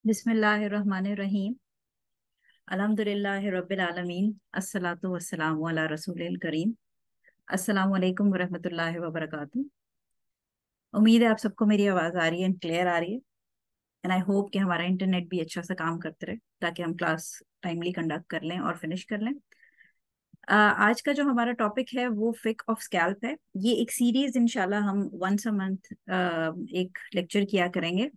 बिस्मिल्लाहिर्रहमानिर्रहीम। अल्हम्दुलिल्लाहि रब्बिल आलमीन। अस्सलातु वस्सलामु अला रसूलिल करीम। अस्सलामु अलैकुम वरहमतुल्लाहि वबरकातुहू। उम्मीद है आप सबको मेरी आवाज़ आ रही है, क्लियर आ रही है। एंड आई होप कि हमारा इंटरनेट भी अच्छा सा काम करते रहे ताकि हम क्लास टाइमली कंडक्ट कर लें और फिनिश कर लें। आज का जो हमारा टॉपिक है वो फिक ऑफ स्कैल्प है। ये एक सीरीज इंशाल्लाह हम वंस अ मंथ एक लेक्चर किया करेंगे,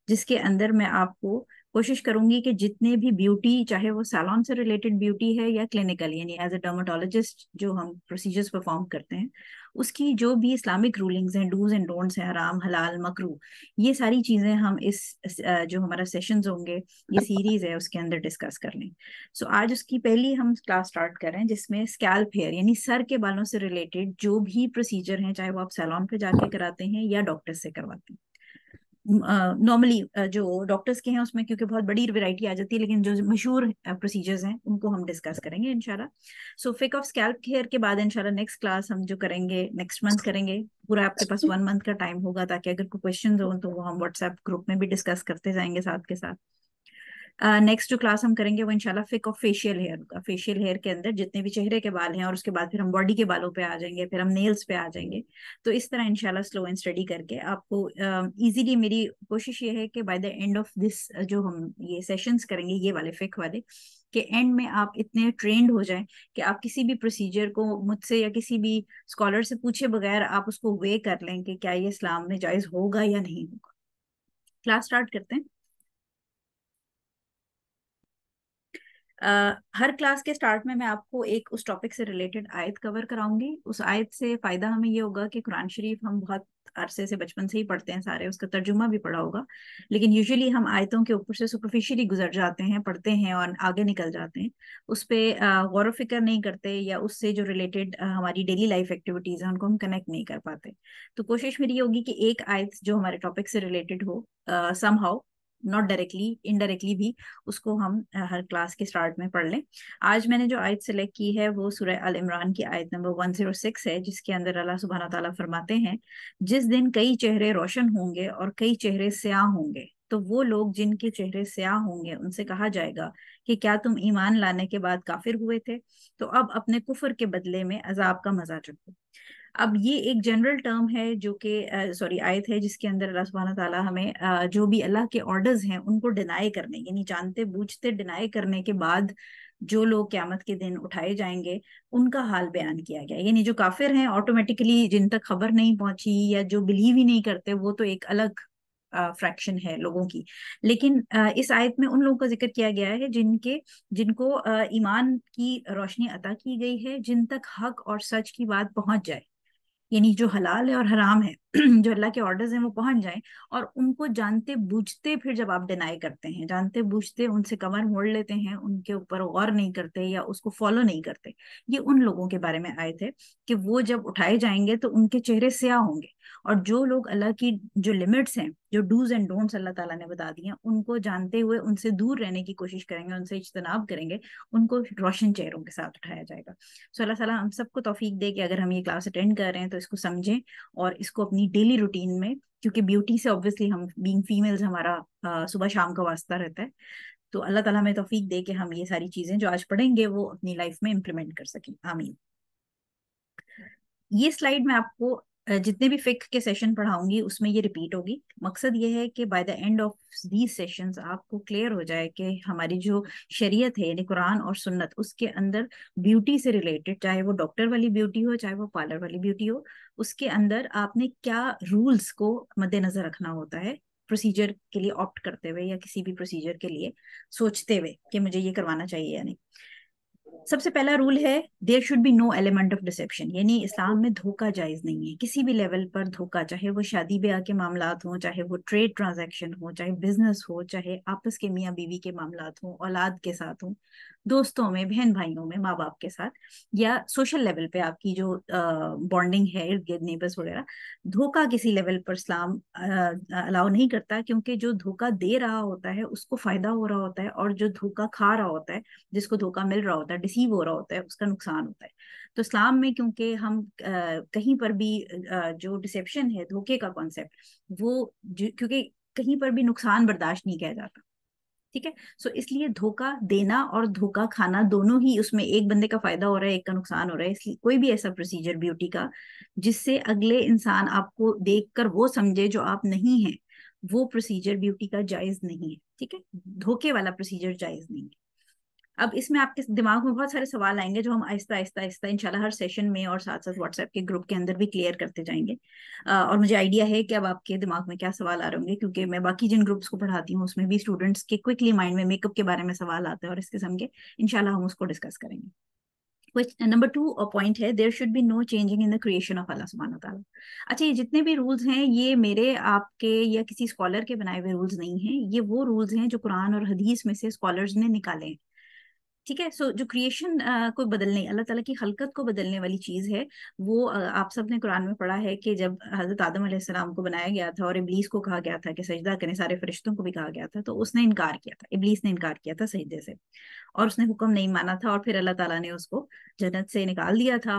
जिसके अंदर मैं आपको कोशिश करूंगी कि जितने भी ब्यूटी, चाहे वो सैलून से रिलेटेड ब्यूटी है या क्लिनिकल, यानी एज अ डर्माटोलॉजिस्ट जो हम प्रोसीजर्स परफॉर्म करते हैं, उसकी जो भी इस्लामिक रूलिंग्स हैं, डूज एंड डोंट्स हैं, हराम हलाल मकरू, ये सारी चीजें हम जो हमारा सेशंस होंगे, ये सीरीज है, उसके अंदर डिस्कस कर लें। सो आज उसकी पहली हम क्लास स्टार्ट कर रहे हैं, जिसमें स्कैल्प हेयर यानी सर के बालों से रिलेटेड जो भी प्रोसीजर हैं, चाहे वो आप सैलून पे जाके कराते हैं या डॉक्टर से करवाते हैं। नॉर्मली जो डॉक्टर्स के हैं उसमें क्योंकि बहुत बड़ी वैरायटी आ जाती है, लेकिन जो मशहूर प्रोसीजर्स हैं उनको हम डिस्कस करेंगे इंशाल्लाह। सो फिक ऑफ स्कैल्प हेयर के बाद इंशाल्लाह नेक्स्ट क्लास हम जो करेंगे नेक्स्ट मंथ करेंगे। पूरा आपके पास 1 मंथ का टाइम होगा, ताकि अगर कोई क्वेश्चन हो तो वो हम व्हाट्सएप ग्रुप में भी डिस्कस करते जाएंगे साथ के साथ। नेक्स्ट जो क्लास हम करेंगे वो इंशाल्लाह फिक ऑफ फेशियल हेयर होगा। फेशियल हेयर के अंदर जितने भी चेहरे के बाल हैं, और उसके बाद फिर हम बॉडी के बालों पे आ जाएंगे, फिर हम नेल्स पे आ जाएंगे। तो इस तरह इंशाल्लाह स्लो एंड स्टडी करके आपको इजीली, मेरी कोशिश ये है कि by the end of this जो हम ये सेशंस करेंगे, ये वाले फिक वाले, के एंड में आप इतने ट्रेंड हो जाएं कि आप किसी भी प्रोसीजर को मुझसे या किसी भी स्कॉलर से पूछे बगैर आप उसको वे कर लें कि क्या ये इस्लाम में जायज होगा या नहीं होगा। क्लास स्टार्ट करते हैं। हर क्लास के स्टार्ट में मैं आपको एक उस टॉपिक से रिलेटेड आयत कवर कराऊंगी। उस आयत से फायदा हमें ये होगा कि कुरान शरीफ हम बहुत अरसे से बचपन से ही पढ़ते हैं सारे, उसका तर्जुमा भी पढ़ा होगा, लेकिन यूजुअली हम आयतों के ऊपर से सुपरफिशियली गुजर जाते हैं, पढ़ते हैं और आगे निकल जाते हैं। उस पे गौर व फिक्र नहीं करते, या उससे जो रिलेटेड हमारी डेली लाइफ एक्टिविटीज हैं उनको हम कनेक्ट नहीं कर पाते। तो कोशिश मेरी ये होगी कि एक आयत जो हमारे टॉपिक से रिलेटेड हो, समहाउ, नॉट डायरेक्टली, इनडायरेक्टली भी, उसको हम हर क्लास के स्टार्ट में पढ़ लें। आज मैंने जो आयत सेलेक्ट की है वो सूरह अल इमरान की आयत नंबर 106 है, जिसके अंदर अल्लाह सुब्हानहू तआला फरमाते हैं, जिस दिन कई चेहरे रोशन होंगे और कई चेहरे स्याह होंगे, तो वो लोग जिनके चेहरे स्याह होंगे उनसे कहा जाएगा कि क्या तुम ईमान लाने के बाद काफिर हुए थे? तो अब अपने कुफर के बदले में अजाब का मजा चखो। अब ये एक जनरल टर्म है जो कि सॉरी आयत है, जिसके अंदर अल्लाह सुब्हानहू ताला हमें जो भी अल्लाह के ऑर्डर्स हैं उनको डिनाई करने, यानी जानते बूझते डिनाई करने के बाद जो लोग क्यामत के दिन उठाए जाएंगे उनका हाल बयान किया गया। यानी जो काफिर हैं ऑटोमेटिकली, जिन तक खबर नहीं पहुंची या जो बिलीव ही नहीं करते, वो तो एक अलग फ्रैक्शन है लोगों की। लेकिन इस आयत में उन लोगों का जिक्र किया गया है जिनको ईमान की रोशनी अता की गई है, जिन तक हक और सच की बात पहुंच जाए, यानी जो हलाल है और हराम है जो अल्लाह के ऑर्डर्स हैं वो पहुंच जाएं, और उनको जानते बूझते फिर जब आप डिनाई करते हैं, जानते बूझते उनसे कमर मोड़ लेते हैं, उनके ऊपर गौर नहीं करते या उसको फॉलो नहीं करते, ये उन लोगों के बारे में आए थे कि वो जब उठाए जाएंगे तो उनके चेहरे स्याह होंगे। और जो लोग अल्लाह की जो लिमिट्स हैं, जो डूज एंड डोंट्स अल्लाह ताला ने बता दी हैं, उनको जानते हुए उनसे दूर रहने की कोशिश करेंगे, उनसे इज्तनाब करेंगे, उनको रोशन चेहरों के साथ उठाया जाएगा। सो अल्लाह ताला हम सबको तौफीक दे कि अगर हम ये क्लास अटेंड कर रहे हैं तो इसको समझें और इसको अपनी डेली रूटीन में, क्योंकि ब्यूटी से ऑब्वियसली हम बीइंग फीमेल्स हमारा सुबह शाम का वास्ता रहता है, तो अल्लाह ताला हमें तौफीक दे कि हम ये सारी चीजें जो आज पढ़ेंगे वो अपनी लाइफ में इम्प्लीमेंट कर सकें। आमीन। ये स्लाइड मैं आपको जितने भी फिक के सेशन पढ़ाऊंगी उसमें ये रिपीट होगी। मकसद ये है कि by the end of these sessions आपको क्लियर हो जाए कि हमारी जो शरीयत है, यानी कुरान और सुन्नत, उसके अंदर ब्यूटी से रिलेटेड, चाहे वो डॉक्टर वाली ब्यूटी हो चाहे वो पार्लर वाली ब्यूटी हो, उसके अंदर आपने क्या रूल्स को मद्देनजर रखना होता है प्रोसीजर के लिए ऑप्ट करते हुए, या किसी भी प्रोसीजर के लिए सोचते हुए कि मुझे ये करवाना चाहिए या नहीं। सबसे पहला रूल है, there should be no element of deception, यानी इस्लाम में धोखा जायज नहीं है। किसी भी लेवल पर धोखा, चाहे वो शादी ब्याह के मामलात हों, चाहे वो ट्रेड ट्रांजैक्शन हो, चाहे बिजनेस हो, चाहे आपस के मियाँ बीवी के मामलात हों, औलाद के साथ हों, दोस्तों में, बहन भाइयों में, माँ बाप के साथ, या सोशल लेवल पे आपकी जो बॉन्डिंग है इर्द गिर्द नेबर्स वगैरह, धोखा किसी लेवल पर इस्लाम अलाउ नहीं करता, क्योंकि जो धोखा दे रहा होता है उसको फायदा हो रहा होता है, और जो धोखा खा रहा होता है, जिसको धोखा मिल रहा होता है, डिसीव हो रहा होता है, उसका नुकसान होता है। तो इस्लाम में क्योंकि हम कहीं पर भी जो डिसेप्शन है, धोखे का कॉन्सेप्ट, वो क्योंकि कहीं पर भी नुकसान बर्दाश्त नहीं किया जाता, ठीक है। सो इसलिए धोखा देना और धोखा खाना दोनों ही, उसमें एक बंदे का फायदा हो रहा है, एक का नुकसान हो रहा है। इसलिए कोई भी ऐसा प्रोसीजर ब्यूटी का जिससे अगले इंसान आपको देखकर वो समझे जो आप नहीं है, वो प्रोसीजर ब्यूटी का जायज नहीं है। ठीक है, धोखे वाला प्रोसीजर जायज नहीं है। अब इसमें आपके दिमाग में बहुत सारे सवाल आएंगे जो हम आहिस्ता आहिस्ता आहिस्ता इंशाल्लाह हर सेशन में और साथ साथ व्हाट्सएप के ग्रुप के अंदर भी क्लियर करते जाएंगे। और मुझे आइडिया है कि अब आपके दिमाग में क्या सवाल आ रहे होंगे, क्योंकि मैं बाकी जिन ग्रुप्स को पढ़ाती हूँ उसमें भी स्टूडेंट्स के क्विकली माइंड में मेकअप के बारे में सवाल आते हैं और इस किस्म के। इंशाल्लाह हम उसको डिस्कस करेंगे। नंबर टू पॉइंट है, there should be no changing in the creation of Allah सुब्हानहू व तआला। अच्छा, ये जितने भी रूल्स हैं ये मेरे आपके या किसी स्कॉलर के बनाए हुए रूल्स नहीं हैं, ये वो रूल्स हैं जो कुरान और हदीस में से स्कॉलर्स ने निकाले हैं। ठीक है। सो जो क्रिएशन को बदलने, अल्लाह ताला की खलकत को बदलने वाली चीज है, वो आप सब ने कुरान में पढ़ा है कि जब हजरत आदम अलैहिस्सलाम को बनाया गया था और इब्लीस को कहा गया था कि सजदा करें, सारे फरिश्तों को भी कहा गया था, तो उसने इनकार किया था, इब्लीस ने इनकार किया था सजदे से, और उसने हुक्म नहीं माना था, और फिर अल्लाह ताला ने उसको जन्नत से निकाल दिया था,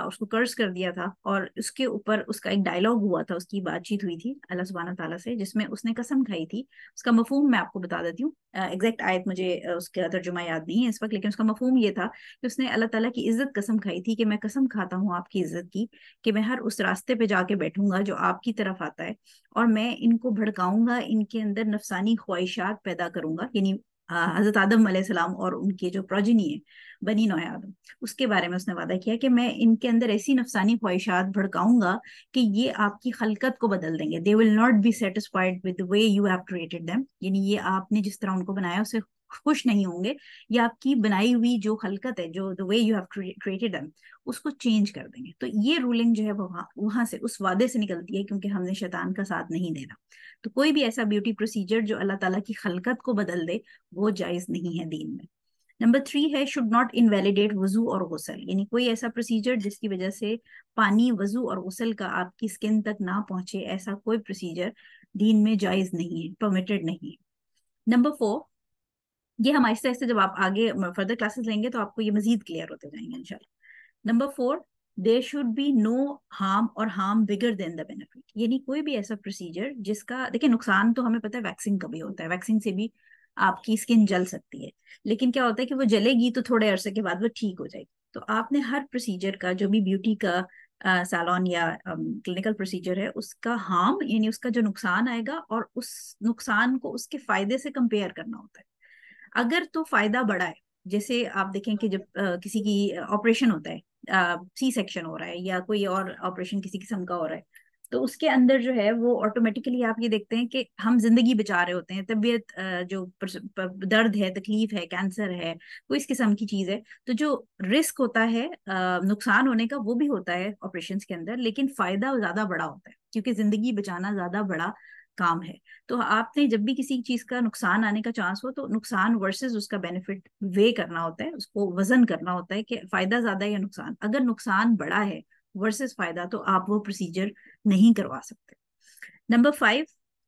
उसको कर्ज कर दिया था। और उसके ऊपर उसका एक डायलॉग हुआ था, उसकी बातचीत हुई थी अल्लाह सुब्हानहू ताला से, जिसमें उसने कसम खाई थी। उसका मफहूम मैं आपको बता देती हूँ। एग्जैक्ट आयत मुझे उसका तर्जुमा याद नहीं है इस वक्त, लेकिन उसका मफहूम ये था कि उसने अल्लाह ताला की इज्जत कसम खाई थी कि मैं कसम खाता हूँ आपकी इज्जत की, कि मैं हर उस रास्ते पे जाके बैठूंगा जो आपकी तरफ आता है, और मैं इनको भड़काऊंगा, इनके अंदर नफसानी ख्वाहिशात पैदा करूंगा, यानी हजरत आदम अलैहिस्सलाम और उनके जो प्रोजिनी है, बनी नौ आदम, उसके बारे में उसने वादा किया कि मैं इनके अंदर ऐसी नफसानी ख्वाहिशात भड़काऊंगा कि ये आपकी खलकत को बदल देंगे। They will not be satisfied with the way you have created them, यानी ये आपने जिस तरह उनको बनाया उससे खुश नहीं होंगे, या आपकी बनाई हुई जो खलकत है, जो the way you have created them, उसको चेंज कर देंगे। तो ये रूलिंग जो है वो वहां से, उस वादे से निकलती है, क्योंकि हमने शैतान का साथ नहीं देना। तो कोई भी ऐसा ब्यूटी प्रोसीजर जो अल्लाह ताला की खलकत को बदल दे, वो जायज नहीं है दीन में। नंबर थ्री है, शुड नॉट इनवैलिडेट वजू और गुसल, यानी कोई ऐसा प्रोसीजर जिसकी वजह से पानी, वजू और गुसल का आपकी स्किन तक ना पहुंचे, ऐसा कोई प्रोसीजर दीन में जायज नहीं है, परमिटेड नहीं है। नंबर फोर, ये हम आहिस्ता आहिस्ता जब आप आगे फर्दर क्लासेस लेंगे तो आपको ये मजीद क्लियर होते जाएंगे इंशाल्लाह। Number four, there should be no harm और harm bigger than the benefit, यानी कोई भी ऐसा प्रोसीजर जिसका, देखिए नुकसान तो हमें पता है वैक्सिंग का भी होता है, वैक्सिंग से भी आपकी स्किन जल सकती है, लेकिन क्या होता है कि वो जलेगी तो थोड़े अरसे के बाद वो ठीक हो जाएगी। तो आपने हर प्रोसीजर का, जो भी ब्यूटी का सैलून या क्लिनिकल प्रोसीजर है, उसका हार्म यानी उसका जो नुकसान आएगा, और उस नुकसान को उसके फायदे से कंपेयर करना होता है। अगर तो फायदा बड़ा है, जैसे आप देखें कि जब किसी की ऑपरेशन होता है, सी सेक्शन हो रहा है या कोई और ऑपरेशन किसी किस्म का हो रहा है, तो उसके अंदर जो है वो ऑटोमेटिकली आप ये देखते हैं कि हम जिंदगी बचा रहे होते हैं, तबीयत जो दर्द है, तकलीफ है, कैंसर है, कोई इस किस्म की चीज है, तो जो रिस्क होता है नुकसान होने का, वो भी होता है ऑपरेशन के अंदर, लेकिन फायदा ज्यादा बड़ा होता है, क्योंकि जिंदगी बचाना ज्यादा बड़ा काम है। तो आपने जब भी किसी चीज का नुकसान आने का चांस हो, तो नुकसान वर्सेस उसका बेनिफिट वे करना होता है, उसको वजन करना होता है कि फायदा ज्यादा है या नुकसान। अगर नुकसान बड़ा है वर्सेस फायदा, तो आप वो प्रोसीजर नहीं करवा सकते। Number five,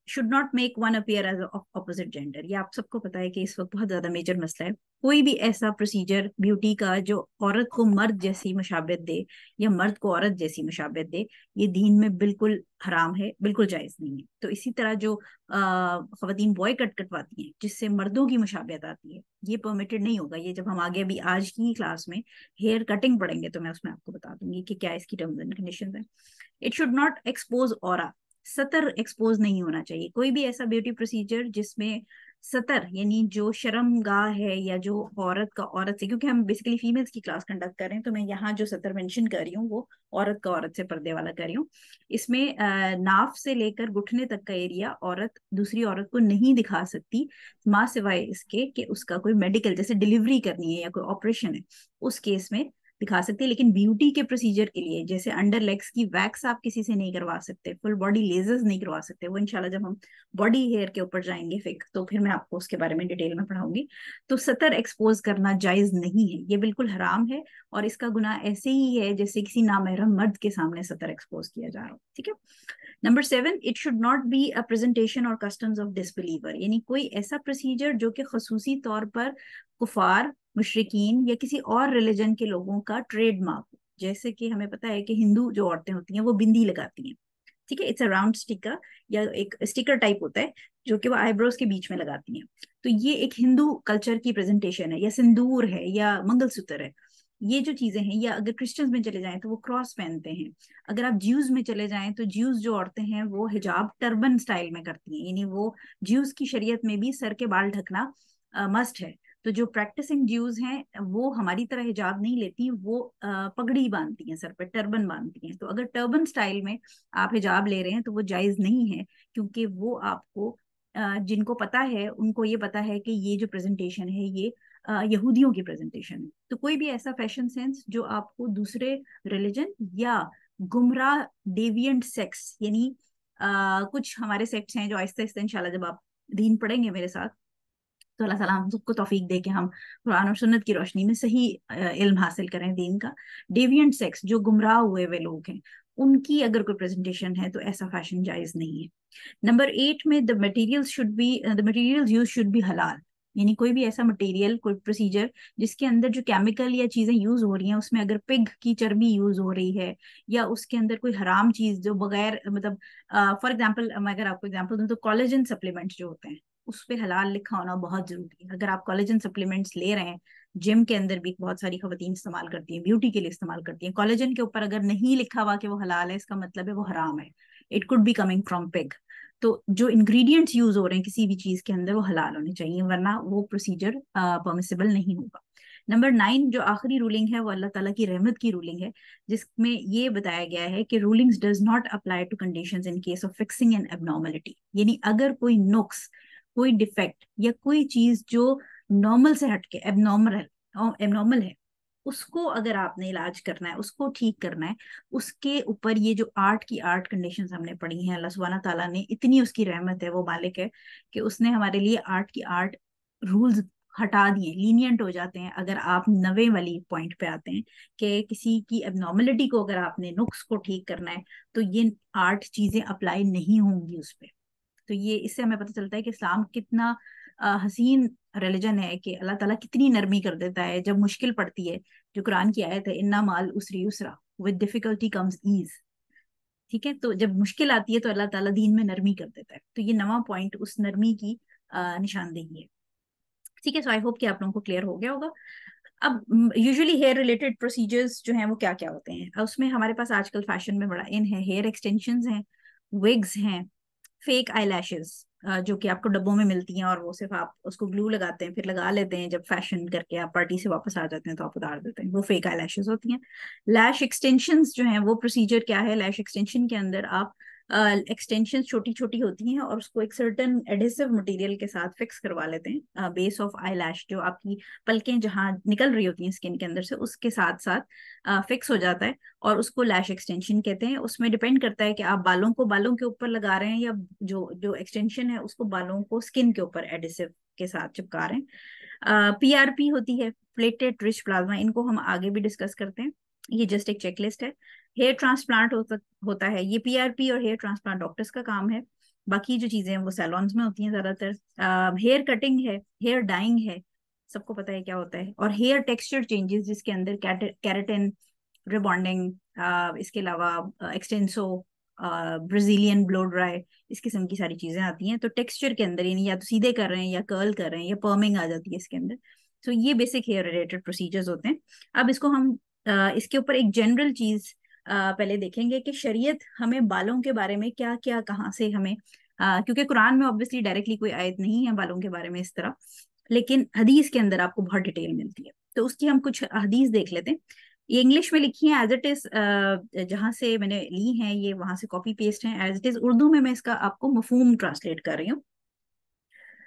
should not make one appear as opposite gender, ये आप सबको पता है कि इस वक्त बहुत ज्यादा मेजर मसला है। कोई भी ऐसा प्रोसीजर ब्यूटी का जो औरत को मर्द जैसी मुशाबत दे या मर्द को औरत जैसी मुशाबत दे, ये दीन में बिल्कुल हराम है, बिल्कुल जायज नहीं है। तो इसी तरह जो खवातीन बॉय कट कटवाती हैं जिससे मर्दों की मुशाबत आती है, ये परमिटेड नहीं होगा। ये जब हम आगे अभी आज की क्लास में हेयर कटिंग पढ़ेंगे तो मैं उसमें आपको बता दूंगी कि क्या इसकी टर्म्स एंड कंडीशंस है। It should not expose aura, सतर एक्सपोज नहीं होना चाहिए। कोई भी ऐसा ब्यूटी प्रोसीजर जिसमें सतर यानी जो शर्मगाह है, या जो औरत का औरत से, क्योंकि हम बेसिकली फीमेल्स की क्लास कंडक्ट कर रहे हैं, तो मैं यहाँ जो सतर मेंशन कर रही हूँ वो औरत का औरत से पर्दे वाला कर रही हूँ। इसमें नाफ से लेकर घुटने तक का एरिया औरत दूसरी औरत को नहीं दिखा सकती, माँ सिवाय इसके कि उसका कोई मेडिकल, जैसे डिलीवरी करनी है या कोई ऑपरेशन है, उस केस में दिखा सकते हैं। लेकिन ब्यूटी के प्रोसीजर के लिए, जैसे अंडर लेग्स की वैक्स आप किसी से नहीं करवा सकते, फुल बॉडी लेजर्स नहीं करवा सकते, वो इंशाल्लाह जब हम बॉडी हेयर के ऊपर जाएंगे फिक, तो फिर मैं आपको उसके बारे में डिटेल में पढ़ाऊंगी। तो सतर एक्सपोज करना जायज नहीं है, ये बिल्कुल हराम है, और इसका गुनाह ऐसे ही है जैसे किसी नामहरम मर्द के सामने सतर एक्सपोज किया जा रहा हो। ठीक है। Number seven, it should not be a presentation और कस्टम्स ऑफ डिसबिलीवर, यानी कोई ऐसा प्रोसीजर जो कि खसूसी तौर पर कुफार, मुशरिकीन या किसी और रिलीजन के लोगों का ट्रेडमार्क हो। जैसे कि हमें पता है कि हिंदू जो औरतें होती हैं वो बिंदी लगाती हैं, ठीक है, इट्स अ राउंड स्टिकर, या एक स्टिकर टाइप होता है जो कि वो आईब्रोज के बीच में लगाती हैं। तो ये एक हिंदू कल्चर की प्रेजेंटेशन है, या सिंदूर है, या मंगलसूत्र है, ये जो चीजें हैं। या अगर क्रिश्चियंस में चले जाएं तो वो क्रॉस पहनते हैं। अगर आप ज्यूज में चले जाएं तो ज्यूज जो औरतें हैं वो हिजाब टर्बन स्टाइल में करती हैं, यानी वो ज्यूज की शरीयत में भी सर के बाल ढकना मस्ट है। तो जो प्रैक्टिसिंग ज्यूज हैं वो हमारी तरह हिजाब नहीं लेती, वो पगड़ी बांधती हैं, सर पे टर्बन बांधती हैं। तो अगर टर्बन स्टाइल में आप हिजाब ले रहे हैं तो वो जायज नहीं है, क्योंकि वो आपको जिनको पता है उनको ये पता है कि ये जो प्रेजेंटेशन है ये यहूदियों की प्रेजेंटेशन है। तो कोई भी ऐसा फैशन सेंस जो आपको दूसरे रिलीजन या गुमराह डेविएंट सेक्स, यानी कुछ हमारे सेक्ट्स हैं जो आहिस्ता आहिस्ता इंशाल्लाह जब आप दीन पढ़ेंगे मेरे साथ तो अल्लाह ताला हम सबको तौफीक दे के हम कुरान और सुन्नत की रोशनी में सही इल्म हासिल करें दीन का। डेविएंट सेक्स जो गुमराह हुए हुए लोग हैं उनकी अगर कोई प्रेजेंटेशन है तो ऐसा फैशन जायज नहीं है। नंबर 8 में the materials use should be हलाल, यानी कोई भी ऐसा मटेरियल, कोई प्रोसीजर जिसके अंदर जो केमिकल या चीजें यूज हो रही हैं उसमें अगर पिग की चर्बी यूज हो रही है, या उसके अंदर कोई हराम चीज जो बगैर मतलब फॉर एग्जाम्पल मैं अगर आपको एग्जाम्पल दूं तो कोलेजन सप्लीमेंट्स जो होते हैं उस पे हलाल लिखा होना बहुत जरूरी है। अगर आप कोलेजन सप्लीमेंट्स ले रहे हैं, जिम के अंदर भी बहुत सारी खवातीन इस्तेमाल करती हैं, ब्यूटी के लिए इस्तेमाल करती हैं, कोलेजन के ऊपर अगर नहीं लिखा हुआ कि वो हलाल है इसका मतलब है वो हराम है। It could be coming from pig. तो जो इंग्रेडिएंट्स यूज हो रहे हैं किसी भी चीज के अंदर वो हलाल होने चाहिए, वरना वो प्रोसीजर परमिसिबल नहीं होगा। नंबर 9 जो आखिरी रूलिंग है वो अल्लाह ताला की रहमत की रूलिंग है, जिसमें ये बताया गया है कि rulings does not apply to conditions in case of fixing an abnormality, यानी अगर कोई नुक्स, कोई डिफेक्ट या कोई चीज जो नॉर्मल से हटके एबनॉर्मल है उसको अगर आपने इलाज करना है, उसको ठीक करना है, उसके ऊपर ये जो आर्ट की आर्ट कंडीशंस हमने पढ़ी हैं, अल्लाह सुब्हाना ताला ने इतनी उसकी रहमत है, वो मालिक है कि उसने हमारे लिए आर्ट की आर्ट रूल्स हटा दिए, लीनियंट हो जाते हैं। अगर आप 90 वाली पॉइंट पे आते हैं कि किसी की एबनॉर्मलिटी को अगर आपने नुक्स को ठीक करना है तो ये आर्ट चीजें अप्लाई नहीं होंगी उस पर। तो ये इससे हमें पता चलता है कि इस्लाम कितना हसीन रिलीजन है, कि अल्लाह ताला कितनी नरमी कर देता है जब मुश्किल पड़ती है। जो कुरान की आयत है, इन्ना माल उसरी युसरा, विद डिफिकल्टी कम्स ईज। ठीक है, तो जब मुश्किल आती है तो अल्लाह ताला दीन में नरमी कर देता है। तो ये नवा पॉइंट उस नरमी की निशानदेही है। ठीक है, सो आई होप कि आप लोगों को क्लियर हो गया होगा। अब यूजुअली हेयर रिलेटेड प्रोसीजर्स जो हैं वो क्या क्या होते हैं, उसमें हमारे पास आजकल फैशन में बड़ा इन है, हेयर एक्सटेंशंस हैं, विग्स हैं, फेक आई लैशेस जो कि आपको डब्बों में मिलती हैं और वो सिर्फ आप उसको ग्लू लगाते हैं फिर लगा लेते हैं, जब फैशन करके आप पार्टी से वापस आ जाते हैं तो आप उतार देते हैं, वो फेक आई लैशेस होती हैं। लैश एक्सटेंशंस जो हैं वो प्रोसीजर क्या है, लैश एक्सटेंशन के अंदर आप एक्सटेंशन छोटी छोटी होती हैं और उसको एक सर्टन एडेसिव मटेरियल के साथ फिक्स करवा लेते हैं बेस ऑफ आई लैश, जो आपकी पलकें जहाँ निकल रही होती हैं स्किन के अंदर से उसके साथ साथ फिक्स हो जाता है, और उसको लैश एक्सटेंशन कहते हैं। उसमें डिपेंड करता है कि आप बालों को बालों के ऊपर लगा रहे हैं या जो जो एक्सटेंशन है उसको बालों को स्किन के ऊपर एडिसिव के साथ चिपका रहे हैं। पीआरपी होती है, प्लेटेड रिच प्लाज्मा, इनको हम आगे भी डिस्कस करते हैं, ये जस्ट एक चेकलिस्ट है। हेयर ट्रांसप्लांट होता है, ये पीआरपी और हेयर ट्रांसप्लांट डॉक्टर्स का काम है। बाकी जो चीजें हैं वो सैलॉन्स में होती हैं ज्यादातर। हेयर कटिंग है, हेयर डाइंग है, सबको पता है क्या होता है, और हेयर टेक्सचर चेंजेस जिसके अंदर कैरेटिन, रिबॉन्डिंग, इसके अलावा एक्सटेंसो, ब्राजीलियन ब्लो ड्राई, इस किस्म की सारी चीजें आती हैं। तो टेक्सचर के अंदर यानी या तो सीधे कर रहे हैं या कर्ल कर रहे हैं या पर्मिंग आ जाती है इसके अंदर। तो ये बेसिक हेयर रिलेटेड प्रोसीजर्स होते हैं। अब इसको हम इसके ऊपर एक जनरल चीज पहले देखेंगे कि शरीयत हमें बालों के बारे में क्या क्या कहाँ से हमें क्योंकि कुरान में ऑब्वियसली डायरेक्टली कोई आयत नहीं है बालों के बारे में इस तरह, लेकिन हदीस के अंदर आपको बहुत डिटेल मिलती है। तो उसकी हम कुछ हदीस देख लेते हैं। ये इंग्लिश में लिखी है एज इट इज, जहां से मैंने ली हैं ये वहां से कॉपी पेस्ट है एज इट इज। उर्दू में मैं इसका आपको मफहूम ट्रांसलेट कर रही हूँ।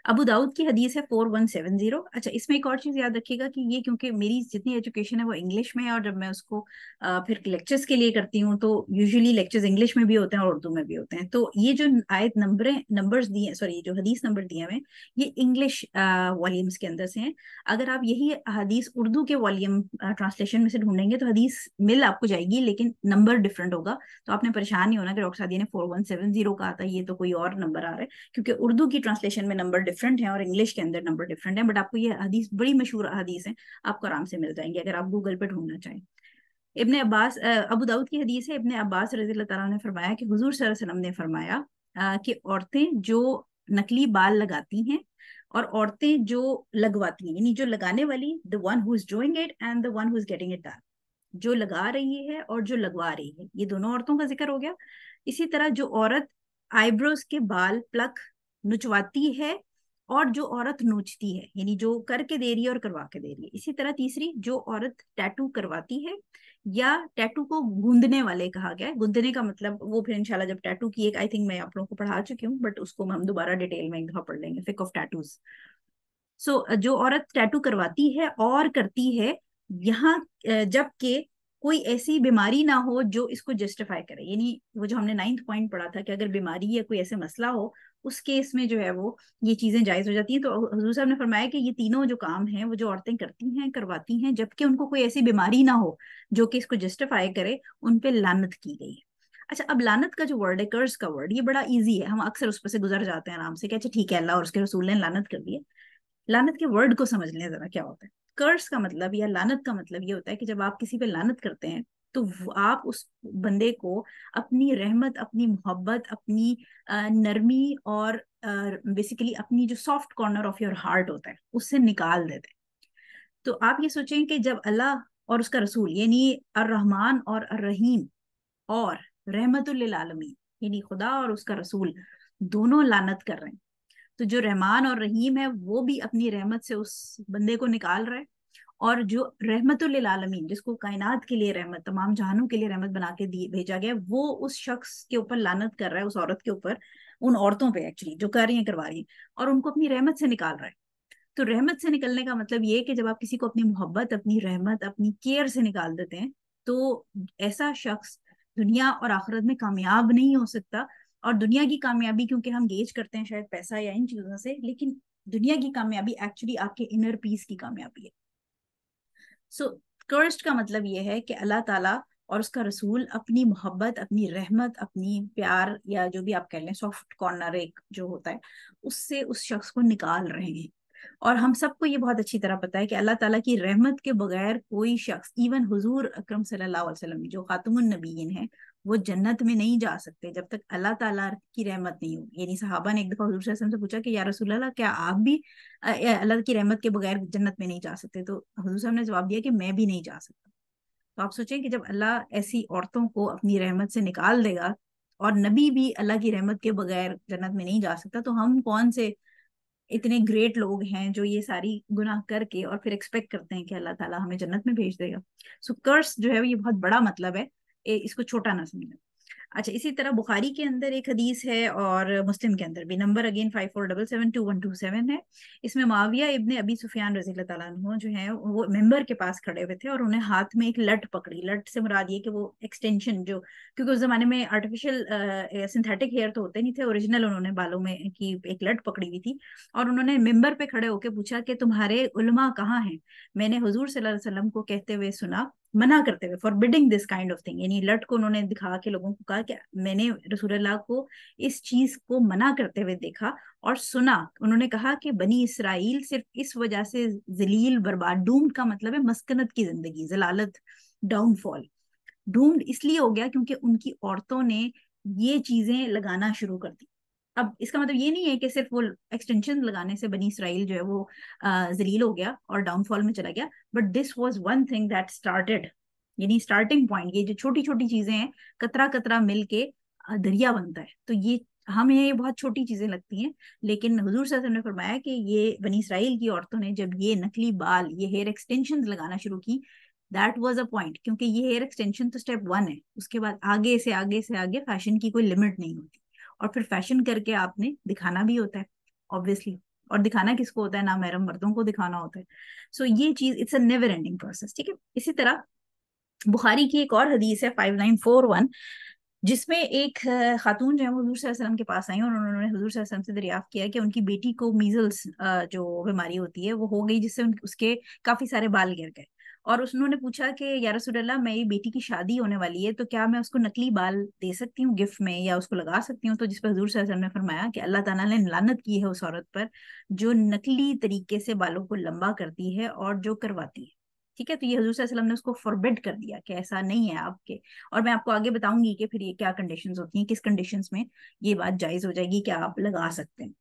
अबू दाऊद की हदीस है 4170। अच्छा, इसमें एक और चीज याद रखिएगा कि ये क्योंकि मेरी जितनी एजुकेशन है वो इंग्लिश में है, और जब मैं उसको फिर लेक्चर्स के लिए करती हूँ तो यूजुअली लेक्चर्स इंग्लिश में भी होते हैं और उर्दू में भी होते हैं। तो ये जो आयत नंबर्स दिए, सॉरी जो हदीस नंबर दिए हुए हैं ये इंग्लिश वॉल्यूम्स के अंदर से हैं। अगर आप यही हदीस उर्दू के वॉल्यूम ट्रांसलेशन में से ढूंढेंगे तो हदीस मिल आपको जाएगी, लेकिन नंबर डिफरेंट होगा। तो आपने परेशान नहीं होना कि डॉक्टर सादिया ने 4170 कहा था, ये तो कोई और नंबर आ रहा है, क्योंकि उर्दू की ट्रांसलेशन में नंबर डिफरेंट है और इंग्लिश के अंदर नंबर डिफरेंट है। बट आपको ये हदीस बड़ी मशहूर हदीस है, आपको आराम से मिल जाएंगे अगर आप गूगल पे ढूंढना चाहें। इब्ने अब्बास, अबू दाऊद की हदीस है, इब्ने अब्बास रज़ी अल्लाह ताला ने फरमाया कि हुजूर सल्लल्लाहु अलैहि वसल्लम ने फरमाया कि औरतें जो नकली बाल लगाती हैं और औरतें जो लगवाती हैं, यानी जो लगाने वाली, the one who is doing it and the one who is getting it done, जो लगा रही है और जो लगवा रही है, ये दोनों औरतों का जिक्र हो गया। इसी तरह जो औरत आईब्रोज के बाल प्लक नुचवाती है और जो औरत नोचती है, यानी जो करके दे रही है और करवा के दे रही है। इसी तरह तीसरी, जो औरत टैटू करवाती है या टैटू को गूंदने वाले कहा गया है। गूंदने का मतलब वो फिर इंशाल्लाह जब टैटू की एक, आई थिंक मैं आप लोगों को पढ़ा चुकी हूँ, बट उसको हम दोबारा डिटेल में एक दफा पढ़ लेंगे, फिक ऑफ टैटूज। सो जो औरत टैटू करवाती है और करती है, यहाँ जबकि कोई ऐसी बीमारी ना हो जो इसको जस्टिफाई करे, यानी वो जो हमने 9th पॉइंट पढ़ा था कि अगर बीमारी या कोई ऐसे मसला हो, उस केस में जो है वो ये चीजें जायज हो जाती हैं। तो हुजूर साहब ने फरमाया कि ये तीनों जो काम हैं वो जो औरतें करती हैं करवाती हैं जबकि उनको कोई ऐसी बीमारी ना हो जो कि इसको जस्टिफाई करे, उन पे लानत की गई है। अच्छा, अब लानत का जो वर्ड है, कर्स का वर्ड, ये बड़ा इजी है, हम अक्सर उस पर से गुजर जाते हैं आराम से कि अच्छा ठीक है, अल्लाह और उसके रसूल ने लानत कर दी है। लानत के वर्ड को समझ लें जरा क्या होता है। कर्स का मतलब या लानत का मतलब ये होता है कि जब आप किसी पे लानत करते हैं तो आप उस बंदे को अपनी रहमत, अपनी मोहब्बत, अपनी नरमी और बेसिकली अपनी जो soft corner of your heart होता है उससे निकाल देते हैं। तो आप ये सोचें कि जब अल्लाह और उसका रसूल, यानी अर रहमान और अर रहीम और रहमतुल लिल आलमीन, यानी खुदा और उसका रसूल दोनों लानत कर रहे हैं, तो जो रहमान और रहीम है वो भी अपनी रहमत से उस बंदे को निकाल रहा है, और जो रहमतुल लिल आलमीन, जिसको कायनात के लिए रहमत, तमाम जहानों के लिए रहमत बना के भेजा गया, वो उस शख्स के ऊपर लानत कर रहा है, उस औरत के ऊपर, उन औरतों पे एक्चुअली जो कर रही हैं करवा रही हैं, और उनको अपनी रहमत से निकाल रहा है। तो रहमत से निकलने का मतलब ये है कि जब आप किसी को अपनी मोहब्बत, अपनी रहमत, अपनी केयर से निकाल देते हैं, तो ऐसा शख्स दुनिया और आखिरत में कामयाब नहीं हो सकता। और दुनिया की कामयाबी क्योंकि हम गेज करते हैं शायद पैसा या इन चीजों से, लेकिन दुनिया की कामयाबी एक्चुअली आपके इनर पीस की कामयाबी है। सो कर्स्ड का मतलब ये है कि अल्लाह ताला और उसका रसूल अपनी मोहब्बत, अपनी रहमत, अपनी प्यार, या जो भी आप कह लें सॉफ्ट कॉर्नर एक जो होता है, उससे उस शख्स को निकाल रहे हैं। और हम सबको ये बहुत अच्छी तरह पता है कि अल्लाह ताला की रहमत के बगैर कोई शख्स, इवन हुजूर अकरम सल्लल्लाहु अलैहि वसल्लम जो खातमुन नबीयीन है, वो जन्नत में नहीं जा सकते जब तक अल्लाह ताला की रहमत नहीं होगी। यानी सहाबा ने एक दफा हुजूर सल्लल्लाहु अलैहि वसल्लम से पूछा कि या रसूल अल्लाह, क्या आप भी अल्लाह की रहमत के बगैर जन्नत में नहीं जा सकते? तो हुजूर साहब ने जवाब दिया कि मैं भी नहीं जा सकता। तो आप सोचें कि जब अल्लाह ऐसी औरतों को अपनी रहमत से निकाल देगा और नबी भी अल्लाह की रहमत के बगैर जन्नत में नहीं जा सकता, तो हम कौन से इतने ग्रेट लोग हैं जो ये सारी गुनाह करके और फिर एक्सपेक्ट करते हैं कि अल्लाह ताला हमें जन्नत में भेज देगा। सो कर्स जो है ये बहुत बड़ा मतलब है, इसको छोटा ना समझें। अच्छा, इसी तरह बुखारी के अंदर एक हदीस है और मुस्लिम के अंदर भी, नंबर अगेन 54772127 है। इसमें माविया इब्ने अबी सुफियान रजी अल्लाह ताला अन्हु जो है वो मेंबर के पास खड़े हुए थे और उन्हें हाथ में एक लट पकड़ी। लट से मुराद ये कि वो एक्सटेंशन जो, क्योंकि उस जमाने में आर्टिफिशियल सिंथेटिक हेयर तो होते नहीं थे, ओरिजिनल उन्होंने बालों में की एक लट पकड़ी हुई थी। और उन्होंने मेंबर पे खड़े होकर पूछा कि तुम्हारे उलमा कहाँ हैं? मैंने हुजूर सल्लल्लाहु अलैहि वसल्लम को कहते हुए सुना, मना करते हुए, forbidding this kind of thing, यानी लट को उन्होंने दिखा के लोगों को कहा कि मैंने रसूलुल्लाह को इस चीज को मना करते हुए देखा और सुना। उन्होंने कहा कि बनी इसराइल सिर्फ इस वजह से जलील बर्बाद, डूम्ड का मतलब है मस्कनत की जिंदगी, जलालत, डाउनफॉल, डूम्ड इसलिए हो गया क्योंकि उनकी औरतों ने ये चीजें लगाना शुरू कर दी। अब इसका मतलब ये नहीं है कि सिर्फ वो एक्सटेंशन लगाने से बनी इसराइल जो है वो जलील हो गया और डाउनफॉल में चला गया, but this was one thing that started, यानी स्टार्टिंग पॉइंट, ये जो छोटी छोटी चीजें हैं, कतरा कतरा मिल के दरिया बनता है। तो ये हमें ये बहुत छोटी चीजें लगती हैं, लेकिन हुजूर सल्लल्लाहु अलैहि वसल्लम ने फरमाया कि ये बनी इसराइल की औरतों ने जब ये नकली बाल, ये हेयर एक्सटेंशन लगाना शुरू की, दैट वाज अ पॉइंट, क्योंकि ये हेयर एक्सटेंशन तो स्टेप 1 है, उसके बाद आगे से आगे से आगे फैशन की कोई लिमिट नहीं होती, और फिर फैशन करके आपने दिखाना भी होता है ऑब्वियसली, और दिखाना किसको होता है? ना महरम मर्दों को दिखाना होता है। सो ये चीज it's a never ending process, ठीक है। इसी तरह बुखारी की एक और हदीस है 5941, जिसमें एक खातून जो है वो हुजूर सल्लल्लाहु अलैहि वसल्लम के पास आई और उन्होंने हुजूर सल्लल्लाहु अलैहि वसल्लम से दरियाफ्त किया कि उनकी बेटी को मीजल्स जो बीमारी होती है वो हो गई, जिससे उसके काफी सारे बाल गिर गए। और उन्होंने पूछा कि या रसूल अल्लाह, मेरी बेटी की शादी होने वाली है, तो क्या मैं उसको नकली बाल दे सकती हूँ गिफ्ट में, या उसको लगा सकती हूँ? तो जिस पर हुजूर सल्लल्लाहु अलैहि वसल्लम ने फरमाया कि अल्लाह ताला ने लानत की है उस औरत पर जो नकली तरीके से बालों को लंबा करती है और जो करवाती है। ठीक है, तो ये हजूर सल्लल्लाहु अलैहि वसल्लम ने उसको फॉरबिड कर दिया कि ऐसा नहीं है आपके। और मैं आपको आगे बताऊंगी कि फिर ये क्या कंडीशंस होती हैं, किस कंडीशंस में ये बात जायज हो जाएगी कि आप लगा सकते हैं।